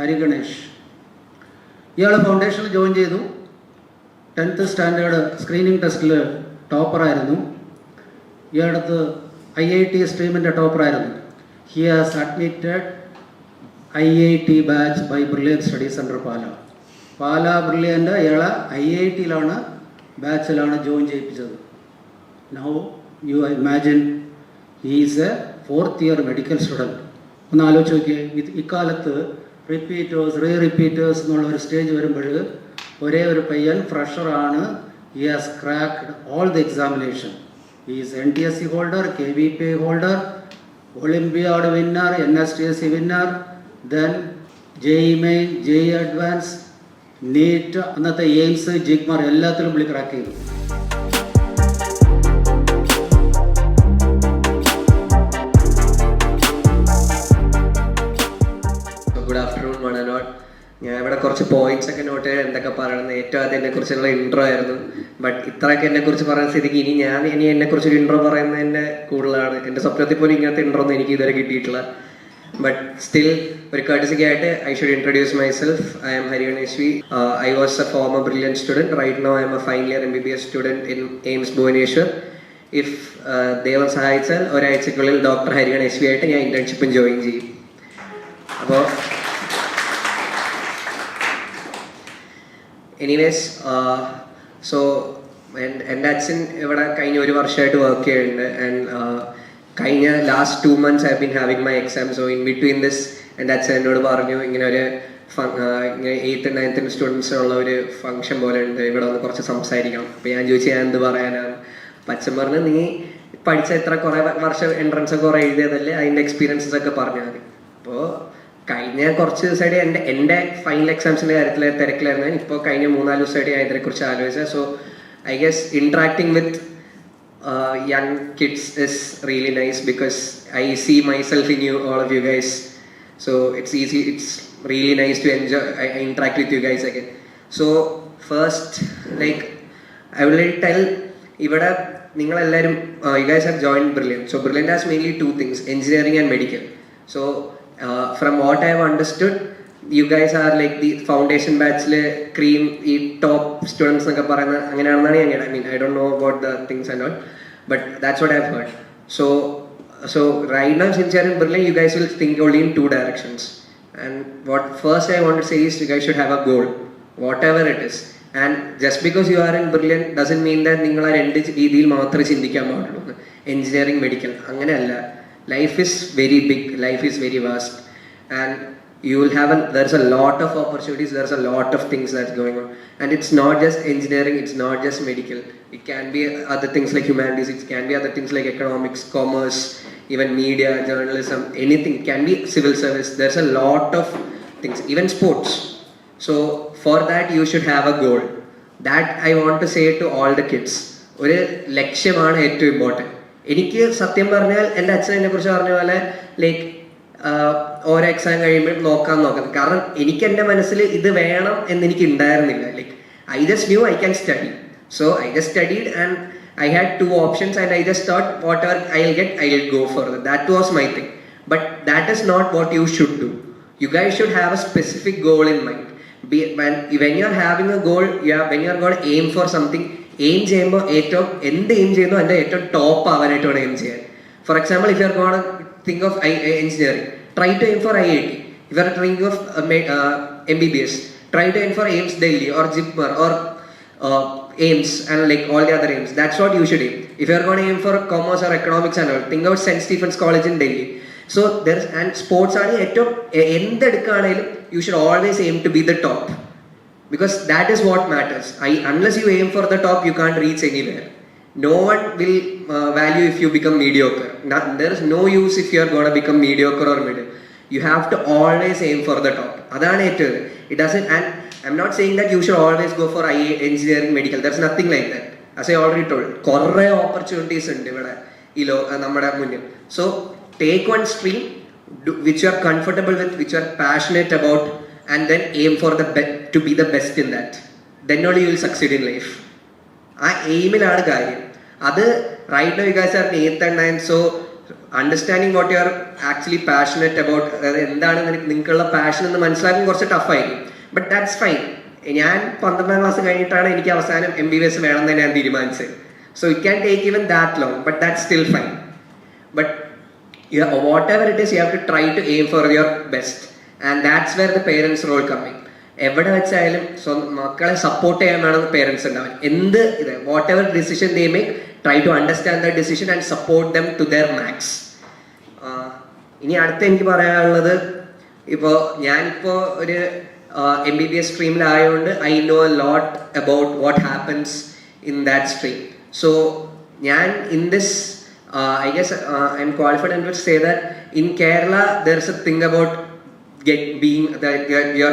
ഹരി ഗണേഷ്. ഇയാൾ ഫൗണ്ടേഷനിൽ ജോയിൻ ചെയ്തു. 10th standard screening ടെസ്റ്റിൽ ടോപ്പറായിരുന്നു. ഇയാളടുത്ത് IIT സ്ട്രീമിൻ്റെ ടോപ്പറായിരുന്നു. He has admitted IIT batch by Brilliant study centre Pala Brilliant ഇയാളെ IITയിലാണ് ബാച്ചിലാണ് ജോയിൻ ചെയ്യിപ്പിച്ചത്. Now you imagine he is a 4th year medical student. ഒന്ന് ആലോചിച്ച് നോക്കിയേ, ഇക്കാലത്ത് റിപ്പീറ്റേഴ്സ് എന്നുള്ള ഒരു സ്റ്റേജ് വരുമ്പോൾ ഒരേ ഒരു പയ്യൻ ഫ്രഷറാണ്. He has cracked all the examination. He is NTSC holder, KVP holder, olympiad winner, NSTSC winner, then JEE main, JEE advance, NEET, അന്നത്തെ എയിംസ്, ജിഗ്മർ എല്ലാത്തിലും പുള്ളി ക്രാക്ക് ചെയ്തു. ഗുഡ് ആഫ്റ്റർനൂൺ മണനോട്. ഞാൻ ഇവിടെ കുറച്ച് പോയിന്റ്സ് ഒക്കെ നോട്ട് ചെയ്ത് എന്തൊക്കെ പറയണമെന്ന്. ഏറ്റവും ആദ്യം എന്നെക്കുറിച്ചുള്ള ഇൻട്രോ ആയിരുന്നു. ബട്ട് ഇത്രയൊക്കെ എന്നെക്കുറിച്ച് പറയുന്ന സ്ഥിതിക്ക് ഇനി എന്നെക്കുറിച്ചൊരു ഇൻട്രോ പറയുന്നതിൻ്റെ കൂടുതലാണ്. എൻ്റെ സ്വപ്നത്തിൽ പോലും ഇങ്ങനത്തെ ഇൻട്രോ ഒന്നും എനിക്ക് ഇതുവരെ കിട്ടിയിട്ടില്ല. ബട്ട് സ്റ്റിൽ ഒരു കർട്ടസിക്കായിട്ട് I should introduce myself. I am Hari Ganesh V. I was a former Brilliant student. Right now I am a final year MBBS student in AIIMS Bhubaneswar. If ദൈവം സഹായിച്ചാൽ ഒരാഴ്ചക്കുള്ളിൽ ഡോക്ടർ ഹരി ഗണേഷ് വി ആയിട്ട് ഞാൻ ഇന്റേൺഷിപ്പും ജോയിൻ ചെയ്യും. അപ്പോൾ എനിവേസ്, സോ എൻ്റെ അച്ഛൻ ഇവിടെ കഴിഞ്ഞ ഒരു വർഷമായിട്ട് വർക്ക് ചെയ്യുന്നുണ്ട്. ആൻഡ് കഴിഞ്ഞ last 2 months I been having my exam. So in between this എൻ്റെ അച്ഛൻ എന്നോട് പറഞ്ഞു ഇങ്ങനെ ഒരു ഇങ്ങനെ 8th and 9th സ്റ്റുഡൻസിനുള്ള ഒരു ഫംഗ്ഷൻ പോലെ ഉണ്ട്, ഇവിടെ വന്ന് കുറച്ച് സംസാരിക്കണം. അപ്പോൾ ഞാൻ ചോദിച്ചു ഞാൻ എന്ത് പറയാനാണ്. അപ്പം അച്ഛൻ പറഞ്ഞു നീ പഠിച്ച എത്ര കുറേ വർഷം എൻട്രൻസ് ഒക്കെ കുറേ എഴുതിയതല്ലേ, അതിൻ്റെ എക്സ്പീരിയൻസസ് ഒക്കെ പറഞ്ഞാൽ മതി. അപ്പോൾ കഴിഞ്ഞ കുറച്ച് ദിവസമായിട്ട് എൻ്റെ ഫൈനൽ എക്സാംസിൻ്റെ കാര്യത്തിൽ തിരക്കിലായിരുന്നു. ഇപ്പോൾ കഴിഞ്ഞ 3-4 ദിവസമായിട്ട് ഞാൻ ഇതിനെക്കുറിച്ച് ആലോചിച്ചത്. So I guess interacting with young kids is really nice because I see myself in you, all of you guys. So it's really nice to enjoy, I interact with you guys again. So first, like I will tell ഇവിടെ നിങ്ങളെല്ലാവരും you guys have joined Brilliant. So Brilliant has mainly 2 things, engineering and medical. So from what I have understood, you guys are like the foundation batch-le cream, ഈ top students എന്നൊക്കെ പറയുന്ന അങ്ങനെയാണെന്നാണ് ഞാൻ I mean I don't know about the things and all, but that's what I've heard. So right now since you're in Brilliant, you guys will think only in 2 directions. And what first I want to say is you guys should have a goal, whatever it is. And just because you are in Brilliant doesn't mean that നിങ്ങൾ ആ 2 രീതിയിൽ മാത്രമേ ചിന്തിക്കാൻ പാടുള്ളൂ. Engineering, medical അങ്ങനെയല്ല. Life is very big, life is very vast, and you will have there's a lot of opportunities, there's a lot of things that's going on. And it's not just engineering, it's not just medical, it can be other things like humanities, it can be other things like economics, commerce, even media, journalism, anything. It can be civil service, there's a lot of things, even sports. So for that you should have a goal. That I want to say to all the kids, ഒരു ലക്ഷ്യമാണ് ഏറ്റവും important. എനിക്ക് സത്യം പറഞ്ഞാൽ എൻ്റെ അച്ഛൻ എന്നെ കുറിച്ച് പറഞ്ഞ പോലെ ലൈക്ക് ഓരോ എക്സാം കഴിയുമ്പോൾ നോക്കാം. കാരണം എനിക്ക് എൻ്റെ മനസ്സിൽ ഇത് വേണം എന്നെനിക്ക് ഉണ്ടായിരുന്നില്ല. Like I just new I can study. So I just studied and I had 2 options and I just thought whatever I'll get, I'll go for that. That was my thing. But that is not what you should do. You guys should have a specific goal in mind. When you're having a goal, when you're going to aim for something, aim ചെയ്യുമ്പോൾ ഏറ്റവും എന്ത് aim ചെയ്യുന്നു അതിൻ്റെ ഏറ്റവും top ആവാനായിട്ട് വേണം aim ചെയ്യാൻ. For example, if you are gonna think of engineering, try to aim for IIT. If you are thinking of MBBS, try to aim for AIMS Delhi or JIPMER or AIMS and like all the other AIMS. That's what you should aim. If you are going to aim for commerce or economics and all, think of St. Stephen's College in Delhi. So there's, and sports ആണ് ഏറ്റവും എന്തെടുക്കുകയാണെങ്കിലും you should always aim to be the top, because that is what matters. Unless you aim for the top, you can't reach anywhere. No one will value if you become mediocre. There is no use if you are going to become mediocre or middle. You have to always aim for the top. Adana it doesn't, and I'm not saying that you should always go for engineering, medical. There's nothing like that. As I already told, korre opportunities undu ivada ilo nammada munnil. So take one stream which you are comfortable with, which you are passionate about, and then aim for to be the best in that. Then only you will succeed in life. ആ എയിമിലാണ് കാര്യം. അത് right now you guys are in 8th and 9th, so understanding what you are actually passionate about, അതായത് എന്താണ് നിങ്ങൾക്കുള്ള passion എന്ന് മനസ്സിലാക്കാൻ കുറച്ച് ടഫായിരിക്കും. But that's fine. ഞാൻ 12ാം ക്ലാസ് കഴിഞ്ഞിട്ടാണ് എനിക്ക് അവസാനം MBBS വേണം എന്ന് ഞാൻ തീരുമാനിച്ചത്. So it can take even that long, but that's still fine. But whatever it is, you have to try to aim for your best, and that's where the parents role coming. എവിടെ വെച്ചായാലും മക്കളെ support ചെയ്യാൻ വേണം parents ഉണ്ടാവാൻ. എന്ത് ഇത് what ever decision they make, try to understand the decision and support them to their max. ഇനി അടുത്ത് എനിക്ക് പറയാനുള്ളത്, ഇപ്പോൾ ഞാനിപ്പോൾ ഒരു MBBS സ്ട്രീമിലായതുകൊണ്ട് I know a lot about what happens in that stream. So ഞാൻ in this I guess I'm qualified enough to say that in Kerala there's a thing about being that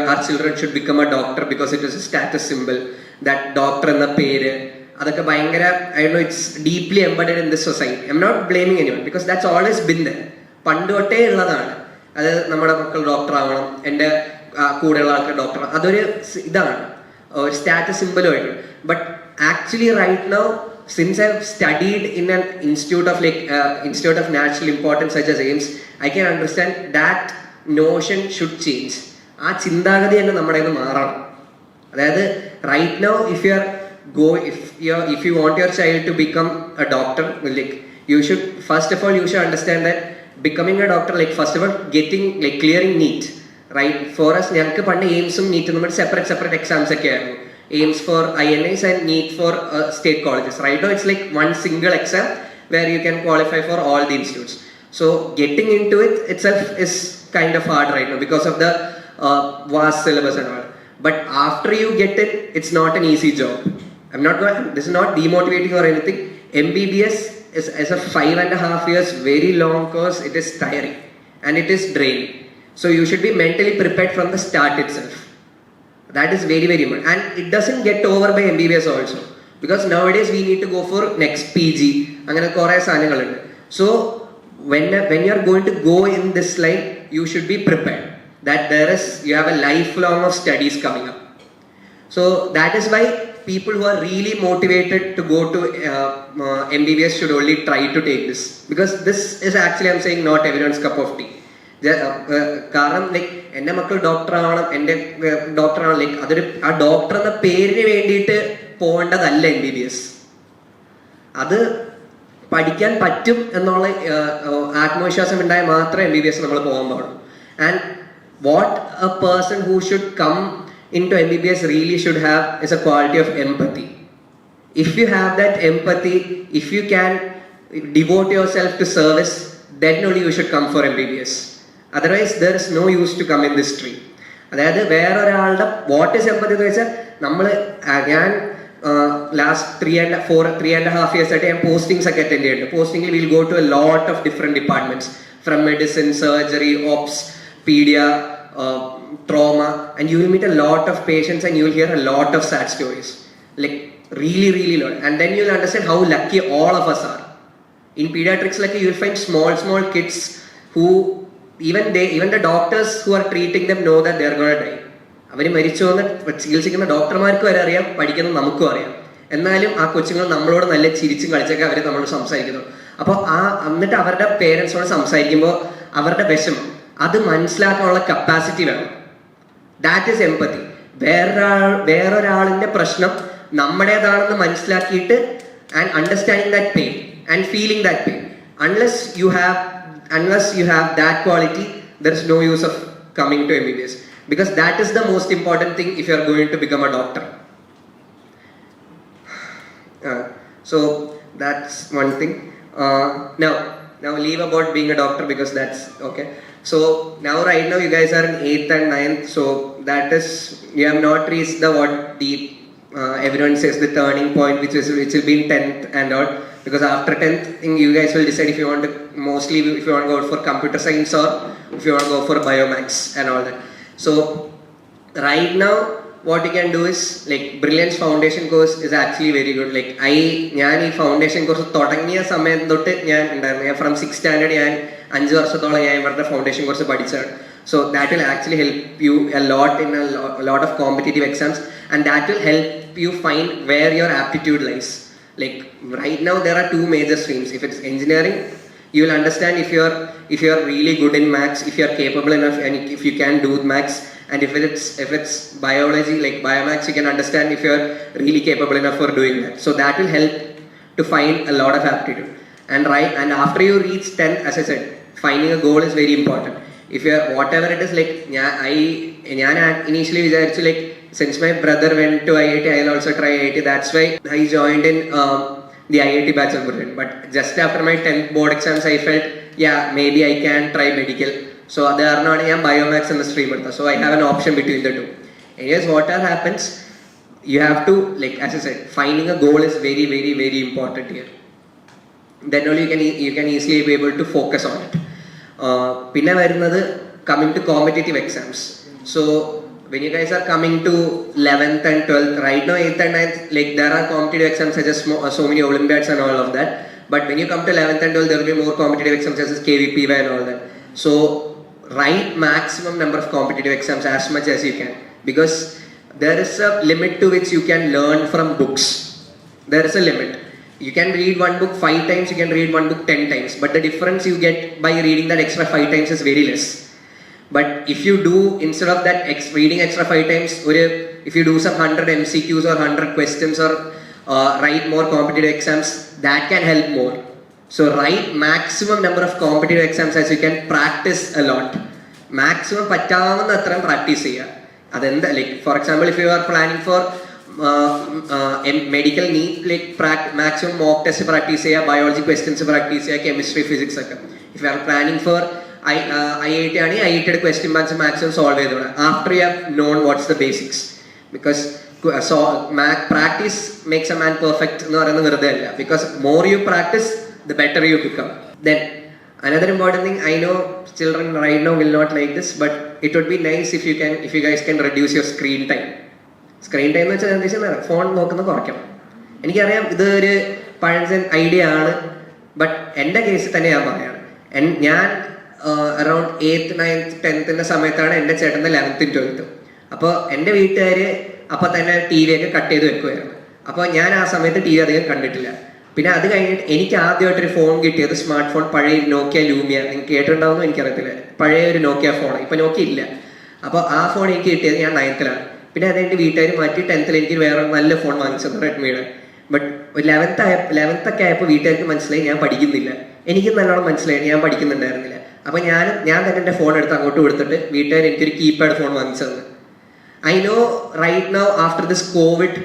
our children should become a doctor because it is a status symbol. That doctor എന്ന പേര് അതൊക്കെ ഭയങ്കര, I don't know, it's deeply embedded in this society. I'm not blaming anyone because that's always been there. പണ്ട് തൊട്ടേ ഉള്ളതാണ്. അത് നമ്മുടെ മക്കൾ ഡോക്ടർ ആവണം, എൻ്റെ കൂടെയുള്ള ആൾക്കാർ ഡോക്ടർ, അതൊരു ഇതാണ്, ഒരു സ്റ്റാറ്റസ് സിമ്പിളുമായിട്ട്. But actually right now, since I've studied in an institute of national importance such as AIIMS, I can understand that notion should change. ആ ചിന്താഗതി തന്നെ നമ്മുടെ കയ്യിൽ നിന്ന് മാറണം. അതായത് right now if you want your child to become a doctor, like you should first of all understand that becoming a doctor, like first of all clearing NEET, right? For us, ഞങ്ങൾക്ക് പണ്ട് എയിംസും നീറ്റും നമ്മൾ separate exams ഒക്കെ ആയിരുന്നു. AIIMS for INIs and NEET for state colleges. Right now, it's like one single exam where you can qualify for all the institutes. So getting into it itself is kind of hard right now because of the vast syllabus and all. But after you get it, it's not an easy job. This is not demotivating or anything. MBBS is a 5.5 years very long course. It is tiring and it is draining. So you should be mentally prepared from the start itself. That is very, very important. And it doesn't get over by MBBS also. Because nowadays we need to go for next PG. അങ്ങനെ കുറേ സാധനങ്ങളുണ്ട്. So when you are going to go in this line, you should be prepared that you have a lifelong of studies coming up. So that is why people who are really motivated to go to MBBS should only try to take this. Because this is actually, I'm saying, not everyone's cup of tea. കാരണം like എൻ്റെ മക്കൾ ഡോക്ടറാവണം, എൻ്റെ ഡോക്ടറാവണം, like അതൊരു ആ doctor എന്ന പേരിന് വേണ്ടിയിട്ട് പോകേണ്ടതല്ല MBBS. അത് പഠിക്കാൻ പറ്റും എന്നുള്ള ആത്മവിശ്വാസം ഉണ്ടായാൽ മാത്രമേ MBBS നമ്മൾ പോകാൻ പാടുള്ളൂ. And what a person who should come into MBBS really should have is a quality of empathy. If you have that empathy, if you can devote yourself to service, then only you should come for MBBS. Otherwise there is no use to come in this stream. അതായത് വേറൊരാളുടെ what is empathy എന്ന് വെച്ചാൽ ഞാൻ last 3.5 years ആയിട്ട് ഞാൻ postings ഒക്കെ attend ചെയ്യുന്നുണ്ട്. പോസ്റ്റിംഗിൽ will go to a lot of different departments, from medicine, surgery, ops, paedia, trauma, and you will meet a lot of patients and you will hear a lot of sad stories, like really, really lot. And then you will understand how lucky all of us are. In pediatrics, like you will find small kids who even the doctors who are treating them know that they are going to die. അവർ മരിച്ചോന്ന് ചികിത്സിക്കുന്ന ഡോക്ടർമാർക്ക് വരെ അറിയാം, പഠിക്കുന്ന നമുക്കും അറിയാം. എന്നാലും ആ കൊച്ചുങ്ങൾ നമ്മളോട് നല്ല ചിരിച്ചും കളിച്ചൊക്കെ അവർ നമ്മളോട് സംസാരിക്കുന്നു. അപ്പോൾ എന്നിട്ട് അവരുടെ പേരൻസിനോട് സംസാരിക്കുമ്പോൾ അവരുടെ വിഷമം അത് മനസ്സിലാക്കാനുള്ള കപ്പാസിറ്റി വേണം. That is empathy. വേറൊരാളിന്റെ പ്രശ്നം നമ്മുടേതാണെന്ന് മനസ്സിലാക്കിയിട്ട് and understanding that pain and feeling that pain. Unless you have that quality, there is no use of coming to MBBS, because that is the most important thing if you are going to become a doctor. So that's one thing. Now leave about being a doctor because that's okay. So now right now you guys are in 8th and 9th, so that is, you have not reached the everyone says the turning point, which will be in 10th and all. Because after 10th, you guys will decide if you want to go for computer science or if you want to go for biomax and all that. So right now, what you can do is, like, Brilliance Foundation course is actually very good. Like ഞാൻ ഈ foundation course തുടങ്ങിയ സമയം തൊട്ട് ഞാൻ from 6th standard ഞാൻ 5 വർഷത്തോളം ഞാൻ ഇവരുടെ ഫൗണ്ടേഷൻ കോഴ്സ് പഠിച്ചതാണ്. So that will actually help you a lot in a lot of competitive exams, and that will help you find where your aptitude lies. Like right now there are two major streams. If it's engineering, You will understand if you're really good in maths, if you're capable enough, and if you can do maths. And if it's biology, like biomaths, you can understand if you're really capable enough for doing that. So that will help to find a lot of aptitude. And after you reach 10, as I said, finding a goal is very important. If you're whatever it is, like I initially വിചാരിച്ചു, like since my brother went to IIT, I'll also try IIT. That's why I joined in the IIT batch of Britain. But just after my 10th board exams, I felt, yeah, maybe I can try medical. So അത് കാരണമാണ് ഞാൻ Biomax എന്ന stream എടുത്തത്. So I have an option between the two. Anyways, whatever happens, you have to, like as I said, finding a goal is very, very, very important here. Then only you can easily be able to focus on it. പിന്നെ വരുന്നത് coming to competitive exams. So when you guys are coming to 11th and 12th, right now 8th and 9th, like there are competitive exams such as so many Olympiads and all of that. But when you come to 11th and 12th, there will be more competitive exams such as KVPY and all that. So write maximum number of competitive exams as much as you can, because there is a limit to which you can learn from books. There is a limit. You can read one book 5 times, you can read one book 10 times, but the difference you get by reading that extra 5 times is very less. But if you do, instead of that reading extra 5 times, if you do some 100 MCQs or 100 questions or write more competitive exams, that can help more. So write maximum number of competitive exams as you can, practice a lot. Maximum പറ്റാവുന്ന അത്രയും practice ചെയ്യുക. അതെന്താ, like for example if you are planning for medical NEET, like maximum mock test practice ചെയ്യുക, biology questions practice ചെയ്യുക, chemistry physics ഒക്കെ. If you are planning for IIT ആണെങ്കിൽ IITയുടെ question banks maximum solve ചെയ്തോളാം after you have known what's the basics. Because practice makes a man perfect എന്ന് പറയുന്നത് വെറുതെ അല്ല. Because more you practice, the better you become. Then another important thing, I know children right now will not like this, but it would be nice if you guys can reduce your screen time. Screen time എന്ന് വെച്ചാൽ എന്താ വെച്ചാൽ phone നോക്കുന്നത് കുറയ്ക്കണം. എനിക്കറിയാം ഇത് ഒരു പഴഞ്ചൻ ഐഡിയ ആണ്, ബട്ട് എൻ്റെ കേസിൽ തന്നെ ഞാൻ പറയാണ്. ഞാൻ അറൗണ്ട് 8th 9th 10th സമയത്താണ് എൻ്റെ ചേട്ടൻ്റെ 11th 12th. അപ്പോൾ എൻ്റെ വീട്ടുകാർ അപ്പോൾ തന്നെ TV ഒക്കെ കട്ട് ചെയ്ത് വെക്കുമായിരുന്നു. അപ്പോൾ ഞാൻ ആ സമയത്ത് TV അധികം കണ്ടിട്ടില്ല. പിന്നെ അത് കഴിഞ്ഞിട്ട് എനിക്ക് ആദ്യമായിട്ടൊരു ഫോൺ കിട്ടിയത് സ്മാർട്ട് ഫോൺ, പഴയ നോക്കിയ ലൂമിയ, നിങ്ങൾക്ക് കേട്ടിട്ടുണ്ടാവുമെന്ന് എനിക്കറിയത്തില്ല, പഴയ ഒരു നോക്കിയ ഫോൺ, ഇപ്പം നോക്കിയ ഇല്ല. അപ്പോൾ ആ ഫോൺ എനിക്ക് കിട്ടിയത് ഞാൻ 9th. പിന്നെ അത് എൻ്റെ വീട്ടുകാർ മാറ്റി 10th എനിക്ക് വേറെ നല്ല ഫോൺ വാങ്ങിച്ചത്, റെഡ്മിയുടെ. ബട്ട് ഒരു 11th ഒക്കെ ആയപ്പോൾ വീട്ടുകാർക്ക് മനസ്സിലായി ഞാൻ പഠിക്കുന്നില്ല. എനിക്ക് നല്ലോണം മനസ്സിലായി ഞാൻ പഠിക്കുന്നുണ്ടായിരുന്നില്ല. അപ്പോൾ ഞാൻ തന്നെ എൻ്റെ ഫോൺ എടുത്ത് അങ്ങോട്ട് കൊടുത്തിട്ട് വീട്ടുകാർ എനിക്കൊരു കീപാഡ് ഫോൺ വാങ്ങിച്ചത്. I know right now after this COVID,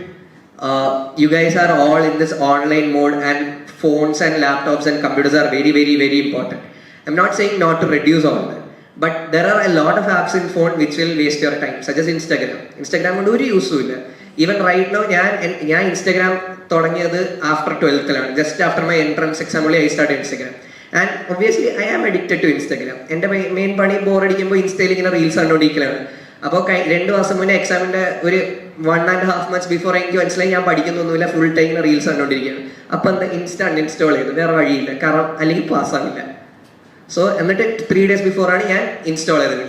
you guys are all in this online mode, and phones and laptops and computers are very, very, very important. I'm not saying not to reduce all that, but there are a lot of apps in phone which will waste your time, such as Instagram കൊണ്ട് ഒരു യൂസും ഇല്ല. Even right now ഞാൻ Instagram തുടങ്ങിയത് after 12th, just after my entrance exam only I started Instagram, and obviously I am addicted to Instagram. എൻ്റെ main പണി ബോറടിക്കുമ്പോൾ ഇൻസ്റ്റയിൽ ഇങ്ങനെ reels കണ്ടുകൊണ്ടിരിക്കലാണ്. അപ്പോൾ 2 മാസം മുന്നേ എക്സാമിൻ്റെ ഒരു 1.5 months ബിഫോർ എനിക്ക് മനസ്സിലായി ഞാൻ പഠിക്കുന്നൊന്നുമില്ല, ഫുൾ ടൈം റീൽസ് കണ്ടുകൊണ്ടിരിക്കുകയാണ്. അപ്പം എന്താ ഇൻസ്റ്റാൾ ചെയ്തു, വേറെ വഴിയില്ല, കാരണം അല്ലെങ്കിൽ പാസ്സാവില്ല. സോ എന്നിട്ട് 3 days ബിഫോറാണ് ഞാൻ ഇൻസ്റ്റാൾ ചെയ്തത്.